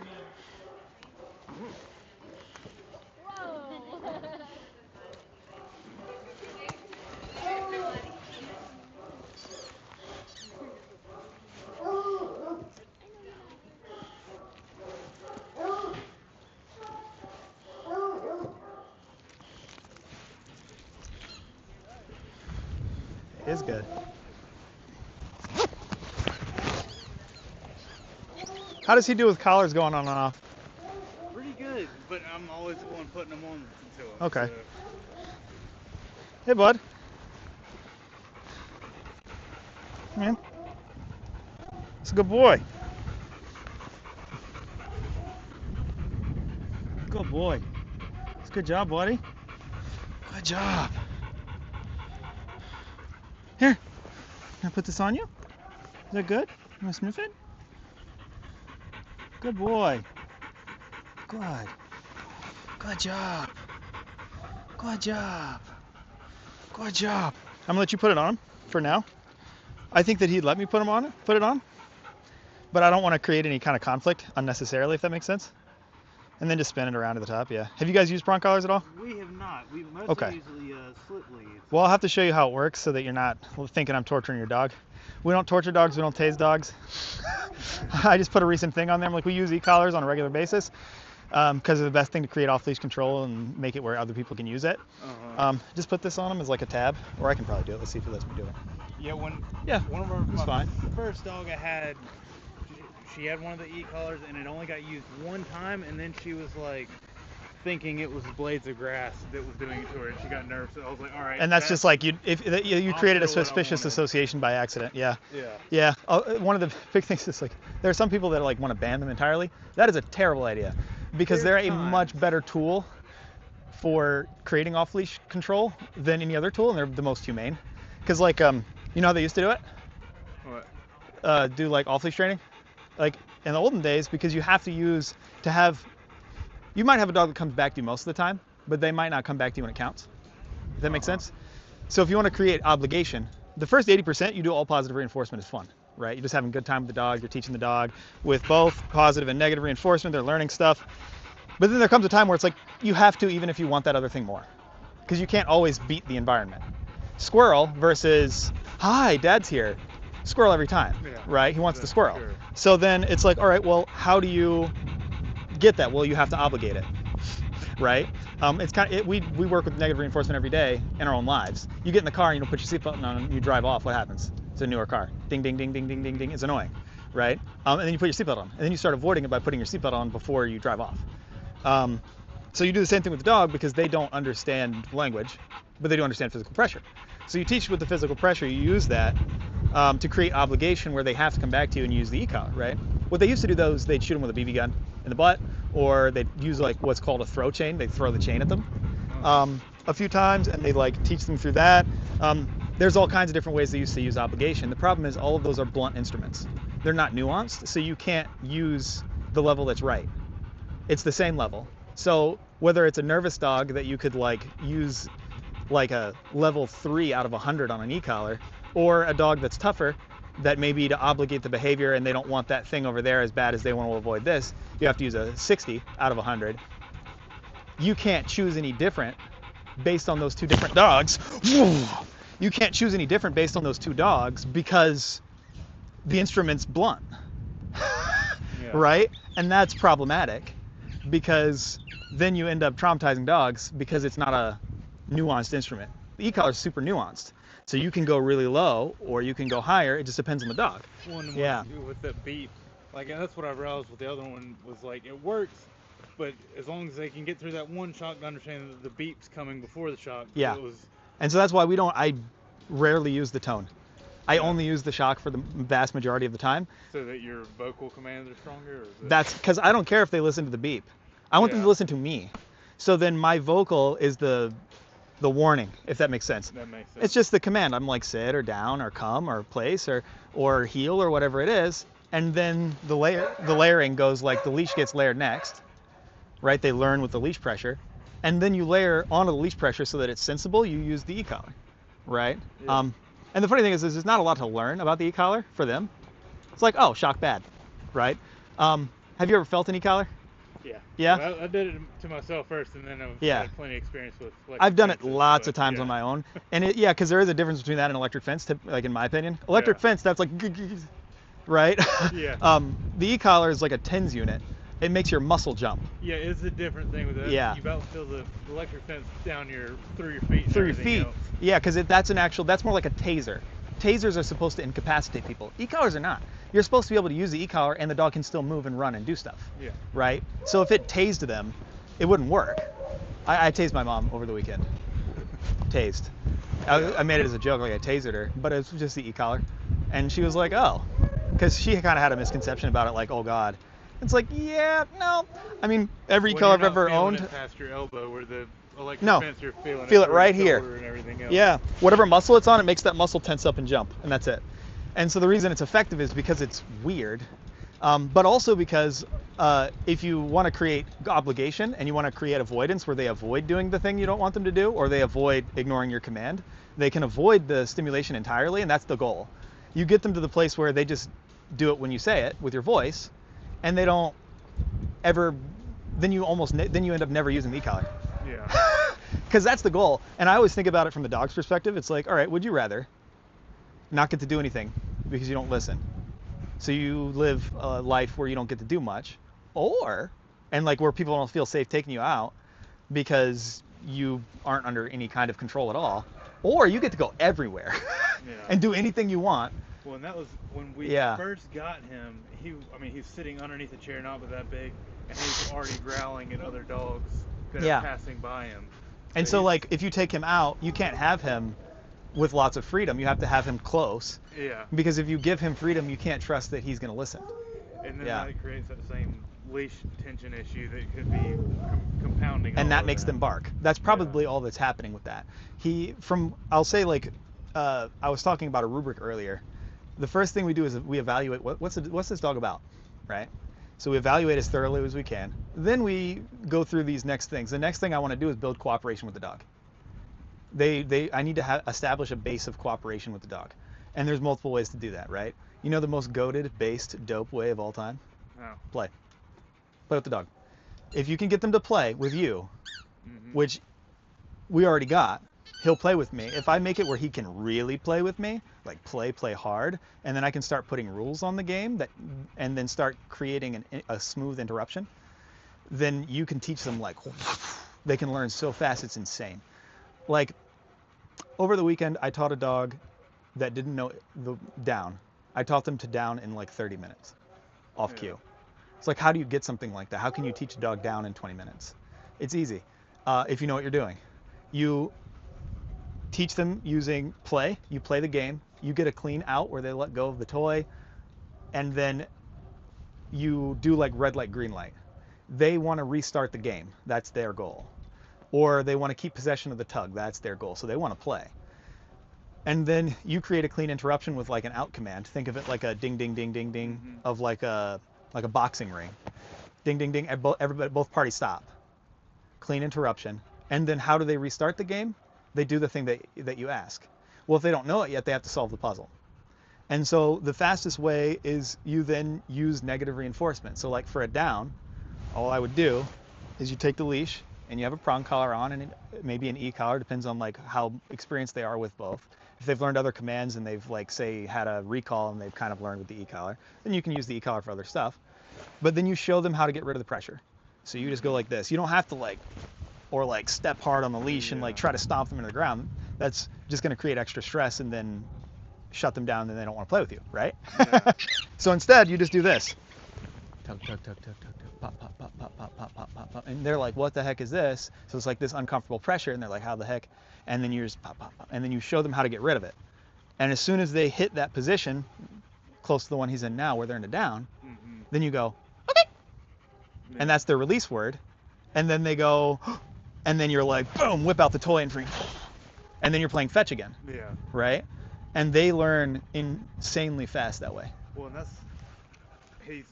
It is good. How does he do with collars going on and off? Pretty good, but I'm always the one putting them on to him. Okay. So. Hey, bud. Man. It's a good boy. Good boy. It's a good job, buddy. Good job. Here. Can I put this on you? Is that good? You want to sniff it? Good boy. Good. Good job. Good job. Good job. I'm gonna let you put it on for now. I think that he'd let me put it on, but I don't want to create any kind of conflict unnecessarily, if that makes sense. And then just spin it around to the top. Yeah. Have you guys used prong collars at all? We have not. We mostly Okay. usually slip leads. Well, I'll have to show you how it works so that you're not thinking I'm torturing your dog. We don't torture dogs. We don't tase dogs. I just put a recent thing on there. I'm like, we use e-collars on a regular basis because it's the best thing to create off-leash control and make it where other people can use it. Just put this on them as like a tab, or I can probably do it. Let's see if it lets me do it. Yeah, Yeah, one of it's fine. the first dog I had, she had one of the e-collars and it only got used one time, and then she was like thinking it was blades of grass that was doing it to her, and she got nervous. So I was like, all right. And that's just like you created a I'll do what I suspicious wanna. association by accident. Yeah. Yeah. Yeah. One of the big things is like there are some people that like want to ban them entirely. That is a terrible idea because they're a There's much times. better tool for creating off-leash control than any other tool, and they're the most humane. Because like, you know how they used to do it? What? Do like off-leash training? Like in the olden days, because you have to use, you might have a dog that comes back to you most of the time, but they might not come back to you when it counts. Does that make sense? So if you want to create obligation, the first 80% you do all positive reinforcement is fun, right? You're just having a good time with the dog, you're teaching the dog with both positive and negative reinforcement, they're learning stuff. But then there comes a time where it's like, you have to, even if you want that other thing more, because you can't always beat the environment. Squirrel versus, hi, dad's here. Squirrel every time, right? He wants the squirrel. Sure. So then it's like, all right, well, how do you get that? Well, you have to obligate it, right? It's kind of, we work with negative reinforcement every day in our own lives. You get in the car and you don't put your seatbelt on and you drive off, what happens? It's a newer car. Ding, ding, ding, ding, ding, ding, ding. It's annoying, right? And then you put your seatbelt on. And then you start avoiding it by putting your seatbelt on before you drive off. So you do the same thing with the dog because they don't understand language, but they do understand physical pressure. So you teach with the physical pressure, you use that to create obligation where they have to come back to you and use the e-collar, right? What they used to do though is they'd shoot them with a BB gun in the butt, or they'd use like what's called a throw chain. They'd throw the chain at them a few times, and they like teach them through that. There's all kinds of different ways they used to use obligation. The problem is all of those are blunt instruments. They're not nuanced, so you can't use the level that's right. It's the same level. So whether it's a nervous dog that you could like use like a level 3 out of 100 on an e-collar, or a dog that's tougher that maybe to obligate the behavior and they don't want that thing over there as bad as they want to avoid this, you have to use a 60 out of 100. You can't choose any different based on those two different dogs. You can't choose any different based on those two dogs because the instrument's blunt, right? And that's problematic because then you end up traumatizing dogs because it's not a nuanced instrument. The e-collar is super nuanced. So you can go really low or you can go higher. It just depends on the dog. One Yeah. with the beep, like, and that's what I realized with the other one was like, it works, but as long as they can get through that one shock to understand that the beep's coming before the shock. Yeah. It was, And so that's why I rarely use the tone. I only use the shock for the vast majority of the time. so that your vocal commands are stronger? Or is it, That's because I don't care if they listen to the beep. I want them to listen to me. So then my vocal is the warning, if that makes sense. that makes sense. It's just the command. I'm like sit or down or come or place or heel or whatever it is. And then the layering goes like the leash gets layered next, right? They learn with the leash pressure. And then you layer onto the leash pressure so that it's sensible, you use the e-collar, right? Yeah. And the funny thing is there's not a lot to learn about the e-collar for them. It's like, oh, shock bad, right? Have you ever felt an e-collar? Yeah. Yeah? Well, I did it to myself first, and then I've had plenty of experience with electric I've done it fences, lots but, of times yeah. on my own. And because there is a difference between that and electric fence, like in my opinion. Electric fence, that's like, right? Yeah. The e-collar is like a TENS unit. It makes your muscle jump. Yeah, it's a different thing with that. Yeah. You about feel the electric fence down through your feet. and Through your everything feet. else. Yeah, because that's more like a taser. Tasers are supposed to incapacitate people. E-collars are not. You're supposed to be able to use the e-collar and the dog can still move and run and do stuff. Yeah. Right? So if it tased them, it wouldn't work. I tased my mom over the weekend. Tased. I made it as a joke, like I tasered her, but it was just the e-collar. And she was like, oh. Because she kind of had a misconception about it, like, oh God. It's like, yeah, no. I mean, every When e-collar I've you're not ever feeling owned. it past your elbow, where the electric No. fence, you're feeling Feel it through right your here. shoulder and everything else. Yeah, whatever muscle it's on, it makes that muscle tense up and jump, and that's it. And so the reason it's effective is because it's weird, but also because if you want to create obligation and you want to create avoidance where they avoid doing the thing you don't want them to do, or they avoid ignoring your command, they can avoid the stimulation entirely, and that's the goal. You get them to the place where they just do it when you say it with your voice, and they don't ever, then you end up never using the e-collar. Yeah. Because that's the goal. And I always think about it from the dog's perspective. It's like, all right, would you rather not get to do anything because you don't listen? So you live a life where you don't get to do much, and like where people don't feel safe taking you out because you aren't under any kind of control at all, or you get to go everywhere and do anything you want. Well, and that was when we first got him. He's sitting underneath a chair, not but that big, and he's already growling at other dogs that are passing by him. And so like, if you take him out, you can't have him with lots of freedom. You have to have him close. Yeah. Because if you give him freedom, you can't trust that he's going to listen. And then that creates that same leash tension issue that could be compounding. And all that of makes them bark. That's probably Yeah. all that's happening with that. I'll say like, I was talking about a rubric earlier. The first thing we do is we evaluate what's this dog about, right? So we evaluate as thoroughly as we can. Then we go through these next things. The next thing I want to do is build cooperation with the dog. I need to establish a base of cooperation with the dog. And there's multiple ways to do that, right? You know the most goated, based, dope way of all time? Oh. Play. Play with the dog. If you can get them to play with you, which we already got, he'll play with me. If I make it where he can really play with me, like play hard, and then I can start putting rules on the game and then start creating a smooth interruption, then you can teach them like, they can learn so fast, it's insane. Like over the weekend, I taught a dog that didn't know the down. I taught them to down in like 30 minutes off cue. It's like, how do you get something like that? How can you teach a dog down in 20 minutes? It's easy if you know what you're doing. You teach them using play. You play the game. You get a clean out where they let go of the toy. And then you do like red light, green light. They want to restart the game. That's their goal. Or they want to keep possession of the tug. That's their goal. So they want to play. And then you create a clean interruption with like an out command. Think of it like a ding, ding, ding, ding, ding of like a boxing ring. Ding, ding, ding. Both parties stop. Clean interruption. And then how do they restart the game? They do the thing that you ask. Well, if they don't know it yet, they have to solve the puzzle. And so the fastest way is you then use negative reinforcement. So like for a down, all I would do is you take the leash and you have a prong collar on and maybe an e-collar, depends on like how experienced they are with both. If they've learned other commands and they've like say had a recall and they've kind of learned with the e-collar, then you can use the e-collar for other stuff. But then you show them how to get rid of the pressure. So you just go like this. You don't have to like step hard on the leash and like try to stomp them into the ground. That's just going to create extra stress and then shut them down and they don't want to play with you, right? Yeah. So instead you just do this. Tug, tug, tug, tug, tug, tug, pop, pop, pop, pop, pop, pop, pop, pop, pop. And they're like, what the heck is this? So it's like this uncomfortable pressure and they're like, how the heck? And then you just pop, pop, pop. And then you show them how to get rid of it. And as soon as they hit that position, close to the one he's in now where they're in a down, then you go, okay. Yeah. And that's their release word. And then they go, and then you're like, boom, whip out the toy and free. And then you're playing fetch again. Yeah. Right? And they learn insanely fast that way. Well, and he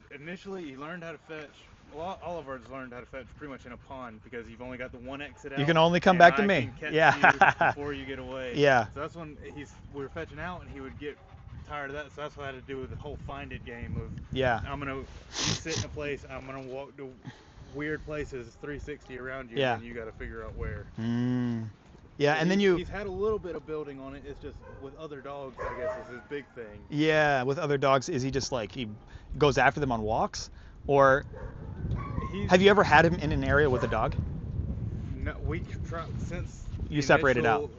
learned how to fetch. Well, all of ours learned how to fetch pretty much in a pond because you've only got the one exit out. You can only come back to me. Yeah. Before you get away. Yeah. So that's when we were fetching out and he would get tired of that. So that's what I had to do with the whole find it game of. Yeah. You sit in a place. I'm gonna walk to weird places, 360 around you, and you got to figure out where. Yeah, and then he's had a little bit of building on it. It's just with other dogs, I guess, is his big thing. Yeah, with other dogs, is he just like he goes after them on walks, or have you ever had him in an area with a dog? No, we tried since you separated out.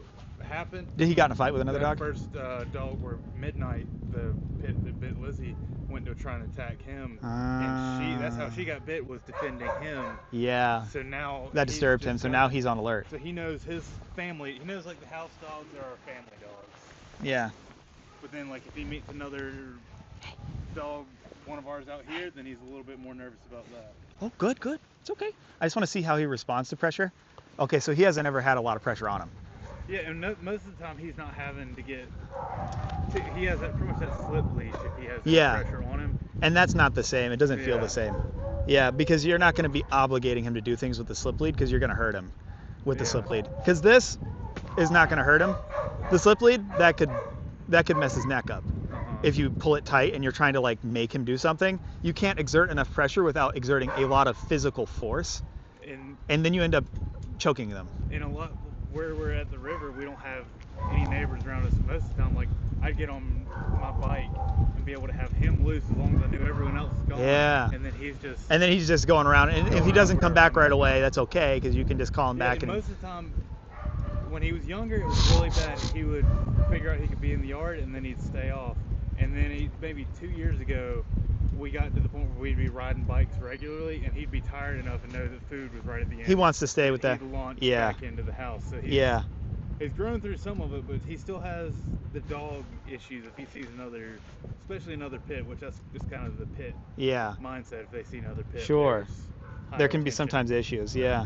Happened. Did he got in a fight with another dog? First dog where Midnight, the pit that bit Lizzie, went to try and attack him, and that's how she got bit, was defending him. Yeah. So now that disturbed him. So now he's on alert. So he knows his family. He knows like the house dogs are our family dogs. Yeah. But then like if he meets another dog, one of ours out here, then he's a little bit more nervous about that. Oh, good. It's okay. I just want to see how he responds to pressure. Okay, so he hasn't ever had a lot of pressure on him. Yeah, and most of the time he's not having to get. He has pretty much that slip leash if he has pressure on him. And that's not the same. It doesn't feel the same. Yeah, because you're not going to be obligating him to do things with the slip lead because you're going to hurt him with the slip lead. Because this is not going to hurt him. The slip lead that could mess his neck up. If you pull it tight and you're trying to like make him do something, you can't exert enough pressure without exerting a lot of physical force. And then you end up choking them. Where we're at the river, we don't have any neighbors around us. Most of the time, like I'd get on my bike and be able to have him loose as long as I knew everyone else was gone. Yeah. And then he's just going around. And if he doesn't come back right away, that's okay because you can just call him back. And most of the time, when he was younger, it was really bad. He would figure out he could be in the yard and then he'd stay off. And then maybe 2 years ago, we got to the point where we'd be riding bikes regularly, and he'd be tired enough and know that food was right at the end. He wants to stay with that. He'd launch back into the house. So He's grown through some of it, but he still has the dog issues if he sees another, especially another pit, which that's just kind of the pit Yeah. mindset. If they see another pit, Sure. there's higher There can be attention. sometimes issues, yeah.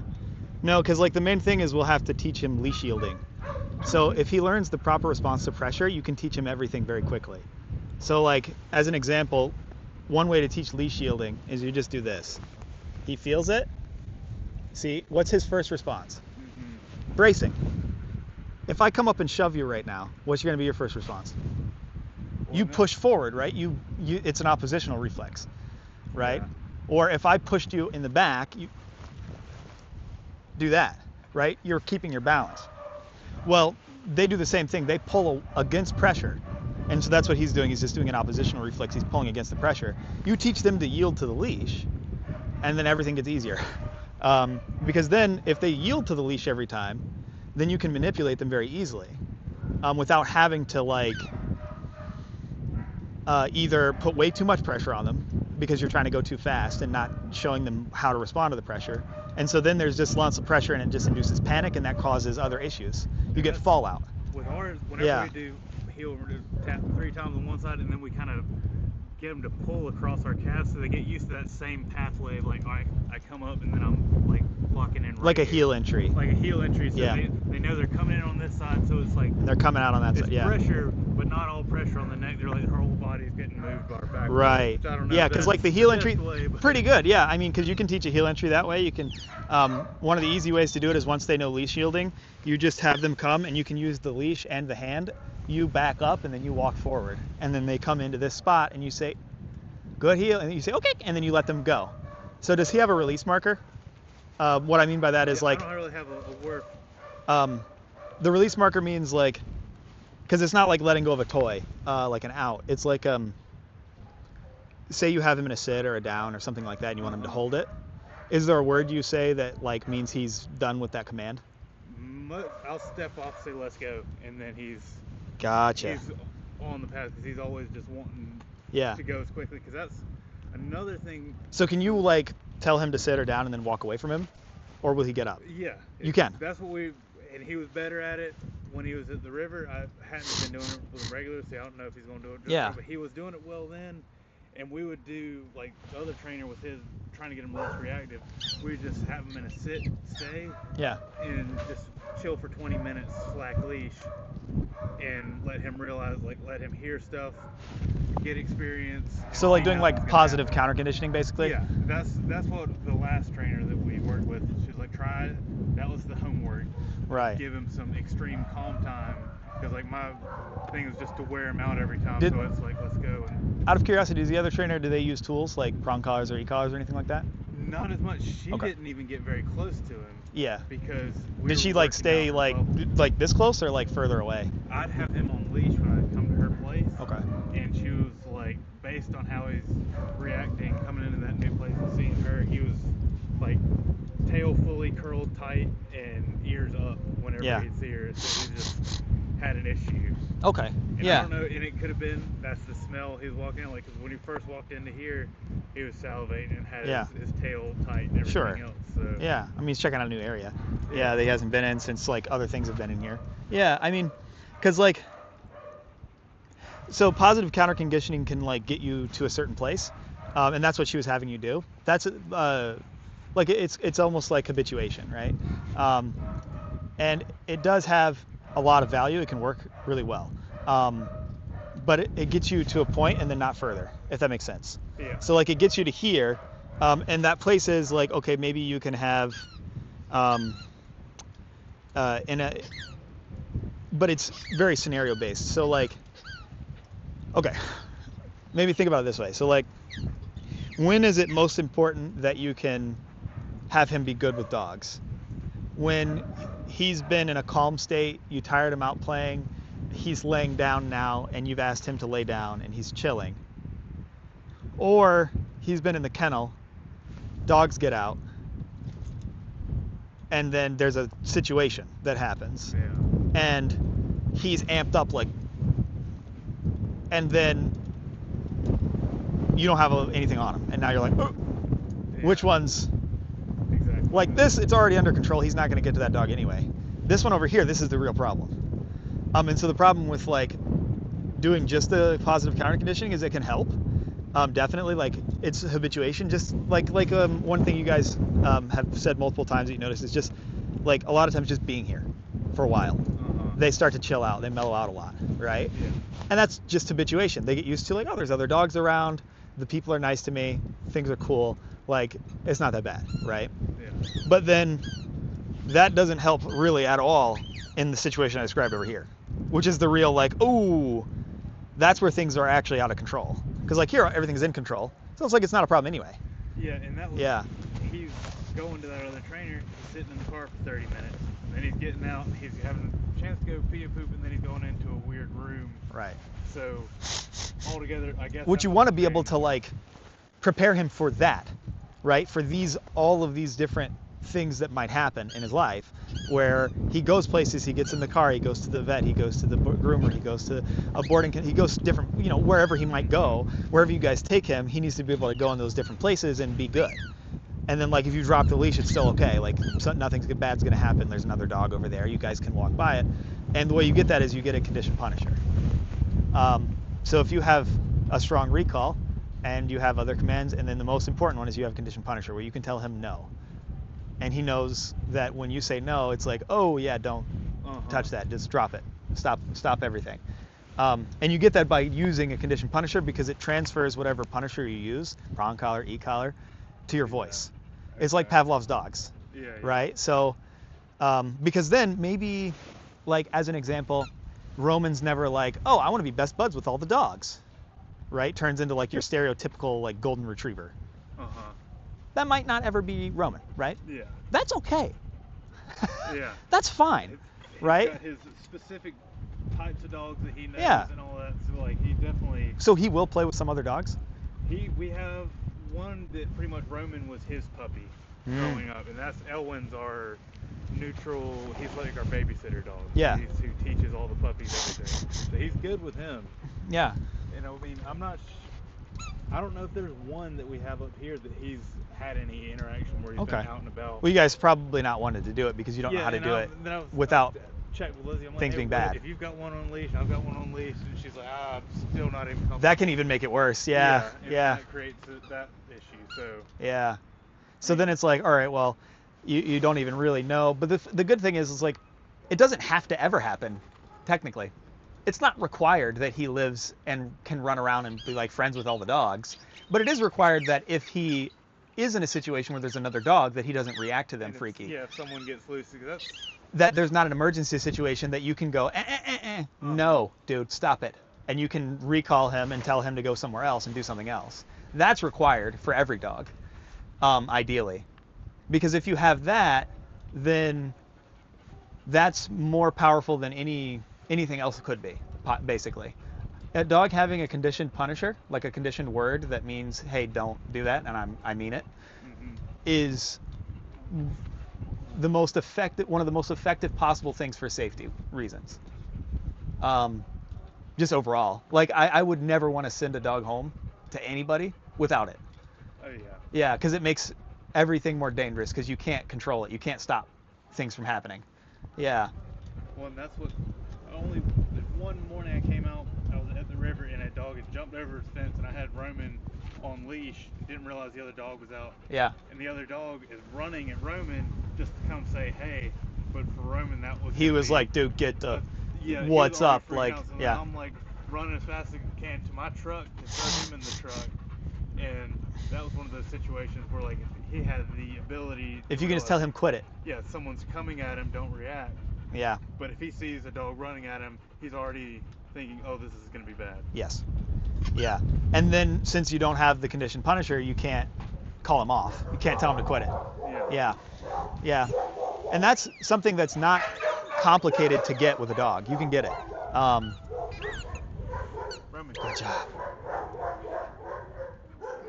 No, because like the main thing is we'll have to teach him leash yielding. So if he learns the proper response to pressure, you can teach him everything very quickly. So like as an example, one way to teach leash yielding is you just do this. He feels it. See, what's his first response? Bracing. If I come up and shove you right now, what's going to be your first response? You push forward, right? You it's an oppositional reflex, right? Yeah. Or if I pushed you in the back, you do that, right? You're keeping your balance. Well, they do the same thing. They pull against pressure. And so that's what he's doing. He's just doing an oppositional reflex. He's pulling against the pressure. You teach them to yield to the leash, and then everything gets easier. Because then if they yield to the leash every time, then you can manipulate them very easily without having to like either put way too much pressure on them because you're trying to go too fast and not showing them how to respond to the pressure. And so then there's just lots of pressure and it just induces panic and that causes other issues. You get fallout. With ours, whenever we do heel, we're just tap 3 times on one side and then we kind of get them to pull across our calves so they get used to that same pathway of like, all right, I come up and then I'm like locking in right Like a here. heel entry. Like a heel entry, so Yeah. they know they're coming in on this side, so it's like They're coming out on that it's side, yeah. pressure, but not all pressure on the neck. They're like their whole body's getting moved by our back. Right. Which I don't know Yeah, if because like the that's heel best entry, way, but- pretty good. Yeah, I mean, because you can teach a heel entry that way. You can. One of the easy ways to do it is once they know leash yielding, you just have them come and you can use the leash and the hand. You back up and then you walk forward, and then they come into this spot and you say, "Good heel," and you say, "Okay," and then you let them go. So does he have a release marker? What I mean by that is like. I don't really have a word. The release marker means like, because it's not like letting go of a toy, like an out. It's like, say you have him in a sit or a down or something like that and you want him to hold it. Is there a word you say that like means he's done with that command? I'll step off, say let's go, and then he's Gotcha. on the path because he's always just wanting Yeah. to go as quickly, because that's another thing. So can you like tell him to sit or down and then walk away from him? Or will he get up? Yeah. You can. That's what and he was better at it when he was at the river. I hadn't been doing it with him regularly, so I don't know if he's going to do it. Yeah. But he was doing it well then, and we would do, like the other trainer with his, trying to get him less reactive, we would just have him in a sit, stay, Yeah. and just chill for 20 minutes, slack leash, and let him realize, like, let him hear stuff, get experience. So like see doing how like it's gonna positive happen. counterconditioning basically? Yeah, that's what the last trainer that we worked with, she was like, try it. That was the homework. Right. Give him some extreme calm time, because like my thing is just to wear him out every time. Did- So it's like, let's go. And Out of curiosity, does the other trainer, do they use tools like prong collars or e-collars or anything like that? not as much. She Okay. didn't even get very close to him Yeah. because we Did were she like working stay out like above. like this close or like further away? I'd have him on leash when I come to her place. Okay. And she was like, based on how he's reacting, coming into that new place and seeing her, he was like tail fully curled tight and ears up whenever Yeah. he'd see her. So he just had an issue. Okay. And I Yeah. don't know, and it could have been that's the smell he was walking in, like, because when he first walked into here, he was salivating and had Yeah. his tail tight and everything Sure. else. So Yeah. I mean, he's checking out a new area. Yeah, that he hasn't been in since like other things have been in here. Yeah. I mean, because like, so positive counterconditioning can like get you to a certain place, and that's what she was having you do. That's like it's almost like habituation, right? And it does have a lot of value. It can work really well, but it gets you to a point and then not further, if that makes sense. yeah. So like it gets you to here, and that place is like, okay, maybe you can have but it's very scenario based. So like, okay, maybe think about it this way. So like, when is it most important that you can have him be good with dogs? When he's been in a calm state, you tired him out playing, he's laying down now and you've asked him to lay down and he's chilling. Or he's been in the kennel, dogs get out, and then there's a situation that happens Yeah. and he's amped up like, and then you don't have anything on him and now you're like, oh, which one's Exactly. like this? It's already under control. He's not going to get to that dog anyway. This one over here, this is the real problem. And so the problem with like doing just the positive counter conditioning is it can help. Definitely, like it's habituation. Just like one thing you guys have said multiple times that you notice is just like a lot of times just being here for a while. They start to chill out. They mellow out a lot, right? Yeah. And that's just habituation. They get used to like, oh, there's other dogs around. The people are nice to me. Things are cool. Like it's not that bad, right? Yeah. But then that doesn't help really at all in the situation I described over here, which is the real like, ooh, that's where things are actually out of control. Because like here, everything's in control. So it's like it's not a problem anyway. Yeah, and that was, Yeah. he's going to that other trainer, he's sitting in the car for 30 minutes, and then he's getting out, and he's having a chance to go pee and poop, and then he's going into a weird room. Right. So, altogether, I guess... Which you want to be able to like prepare him for that, right? For all of these different things that might happen in his life, where he goes places, he gets in the car, he goes to the vet, he goes to the groomer, he goes to a boarding, he goes to different, wherever he might go, wherever you guys take him, he needs to be able to go in those different places and be good. And then like if you drop the leash, it's still okay. Like nothing bad's gonna happen. There's another dog over there. You guys can walk by it. And the way you get that is you get a conditioned punisher. So if you have a strong recall and you have other commands, and then the most important one is you have a conditioned punisher where you can tell him no. And he knows that when you say no, it's like, oh yeah, don't touch that. Just drop it. Stop everything. And you get that by using a conditioned punisher because it transfers whatever punisher you use, prong collar, e-collar, to your voice. It's like Pavlov's dogs, right? So, because then maybe, like as an example, Roman's never like, oh, I want to be best buds with all the dogs, right? Turns into like your stereotypical like golden retriever. That might not ever be Roman, right? Yeah. That's okay. Yeah. That's fine, right? He's got his specific types of dogs that he knows Yeah. and all that. So like he definitely. So he will play with some other dogs? We have one that pretty much Roman was his puppy growing up, and that's Elwin's our neutral. He's like our babysitter dog. Yeah. He's who teaches all the puppies everything. So he's good with him. Yeah. And I mean, I don't know if there's one that we have up here that he's had any interaction where he's been out and about. Well, you guys probably not wanted to do it because you don't know how to do it without check with Lizzie. I'm like, things being bad. If you've got one on leash, I've got one on leash, and she's like, I'm still not even comfortable. That can even make it worse. Yeah. And that creates that issue. So. Yeah. So then it's like, all right, well, you don't even really know. But the good thing is like, it doesn't have to ever happen, technically. It's not required that he lives and can run around and be like friends with all the dogs, but it is required that if he is in a situation where there's another dog, that he doesn't react to them freaky. Yeah, if someone gets loose, that there's not an emergency situation that you can go, no, dude, stop it. And you can recall him and tell him to go somewhere else and do something else. That's required for every dog, ideally. Because if you have that, then that's more powerful than anything else could be, basically. A dog having a conditioned punisher, like a conditioned word that means, hey, don't do that, and I mean it, is the most effective, one of the most effective possible things for safety reasons. Just overall, like I would never want to send a dog home to anybody without it. Oh yeah. Yeah, because it makes everything more dangerous because you can't control it. You can't stop things from happening. Yeah. Well, and that's what. Only one morning I came out, I was at the river and a dog had jumped over his fence, and I had Roman on leash. Didn't realize the other dog was out. Yeah. And the other dog is running at Roman just to come say hey, but for Roman that was. He was like, dude, get the. Yeah. What's up? Like, out, so yeah. I'm like running as fast as I can to my truck to throw him in the truck, and that was one of those situations where like he had the ability. If you can just tell him quit it. Yeah, someone's coming at him, don't react. Yeah. But if he sees a dog running at him, he's already thinking, oh, this is going to be bad. Yes. Yeah. And then since you don't have the conditioned punisher, you can't call him off. You can't tell him to quit it. Yeah. Yeah. And that's something that's not complicated to get with a dog. You can get it. Good job.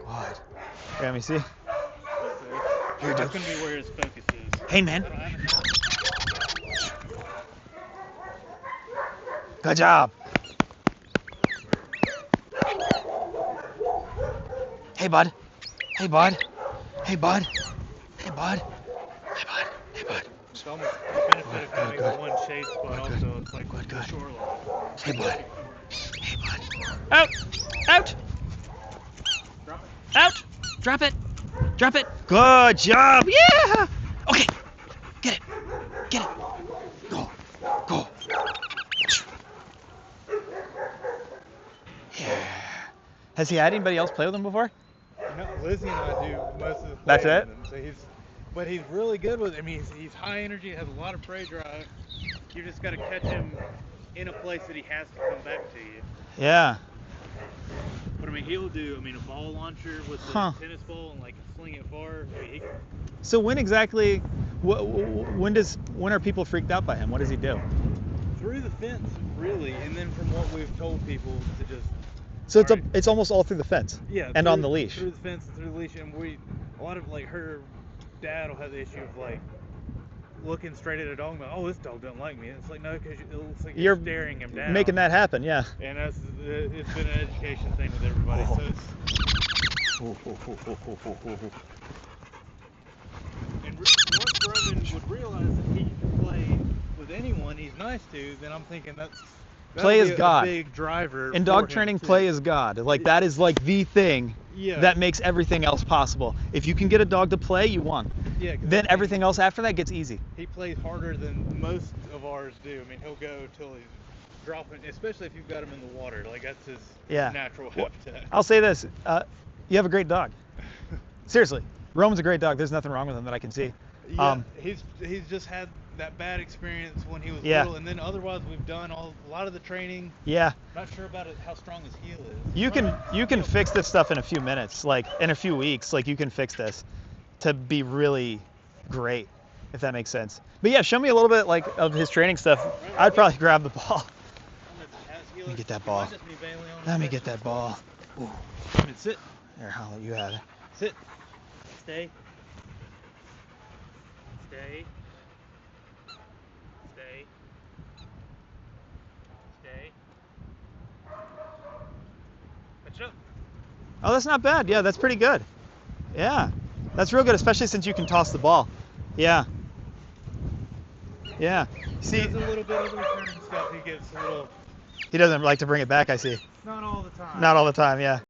What? Here, let me see. Here, That's going to be where his focus is. Hey, man. Good job. Hey, bud. Hey, bud. Hey, bud. Hey, bud. Hey, bud. Hey, bud. It's almost the benefit instead of having one shade spot, also it's like the shoreline. Hey, bud. Hey, bud. Out! Out! Drop it. Out! Drop it! Drop it! Good job! Yeah! Okay! Get it! Get it! Go! Go! Yeah. Has he had anybody else play with him before? No, Lizzie and I do most of the That's playing it? with him, so but he's really good with it. I mean, he's high energy, has a lot of prey drive. You just got to catch him in a place that he has to come back to you. Yeah. But I mean, he'll do, a ball launcher with the tennis ball and like sling it far. I mean, So when exactly, when are people freaked out by him? What does he do? through the fence, really, and then from what we've told people to just. So Alright. it's almost all through the fence. Yeah. And on the leash. Through the fence and through the leash, and a lot of like her dad will have the issue of like looking straight at a dog and like, oh, this dog doesn't like me. It's like, no, because it looks like you're staring him down. Making that happen, yeah. And it's been an education thing with everybody. Oh. So it's. And once Roman would realize that he can play with anyone he's nice to, then I'm thinking Play is God. A big driver. In for dog him, training, too. play is God. Like that is like the thing that makes everything else possible. If you can get a dog to play, you won. Yeah. Then everything else after that gets easy. He plays harder than most of ours do. I mean, he'll go till he's dropping, especially if you've got him in the water. Like that's his natural habitat. I'll say this: you have a great dog. Seriously, Roman's a great dog. There's nothing wrong with him that I can see. Yeah, he's just had that bad experience when he was little, and then otherwise we've done a lot of the training. Yeah. Not sure about how strong his heel is. You can fix this stuff in a few minutes, like in a few weeks. Like you can fix this to be really great, if that makes sense. But yeah, show me a little bit like of his training stuff. I'd probably grab the ball. Let me get that ball. Let me get that ball. Ooh. Sit. There, I'll let you have it. Sit. Stay. Stay. Stay. Stay. Catch up. Oh, that's not bad. Yeah, that's pretty good. Yeah, that's real good, especially since you can toss the ball. Yeah. Yeah. See, There's a little bit of the return stuff. He gets a little. He doesn't like to bring it back, I see. Not all the time. Not all the time, yeah.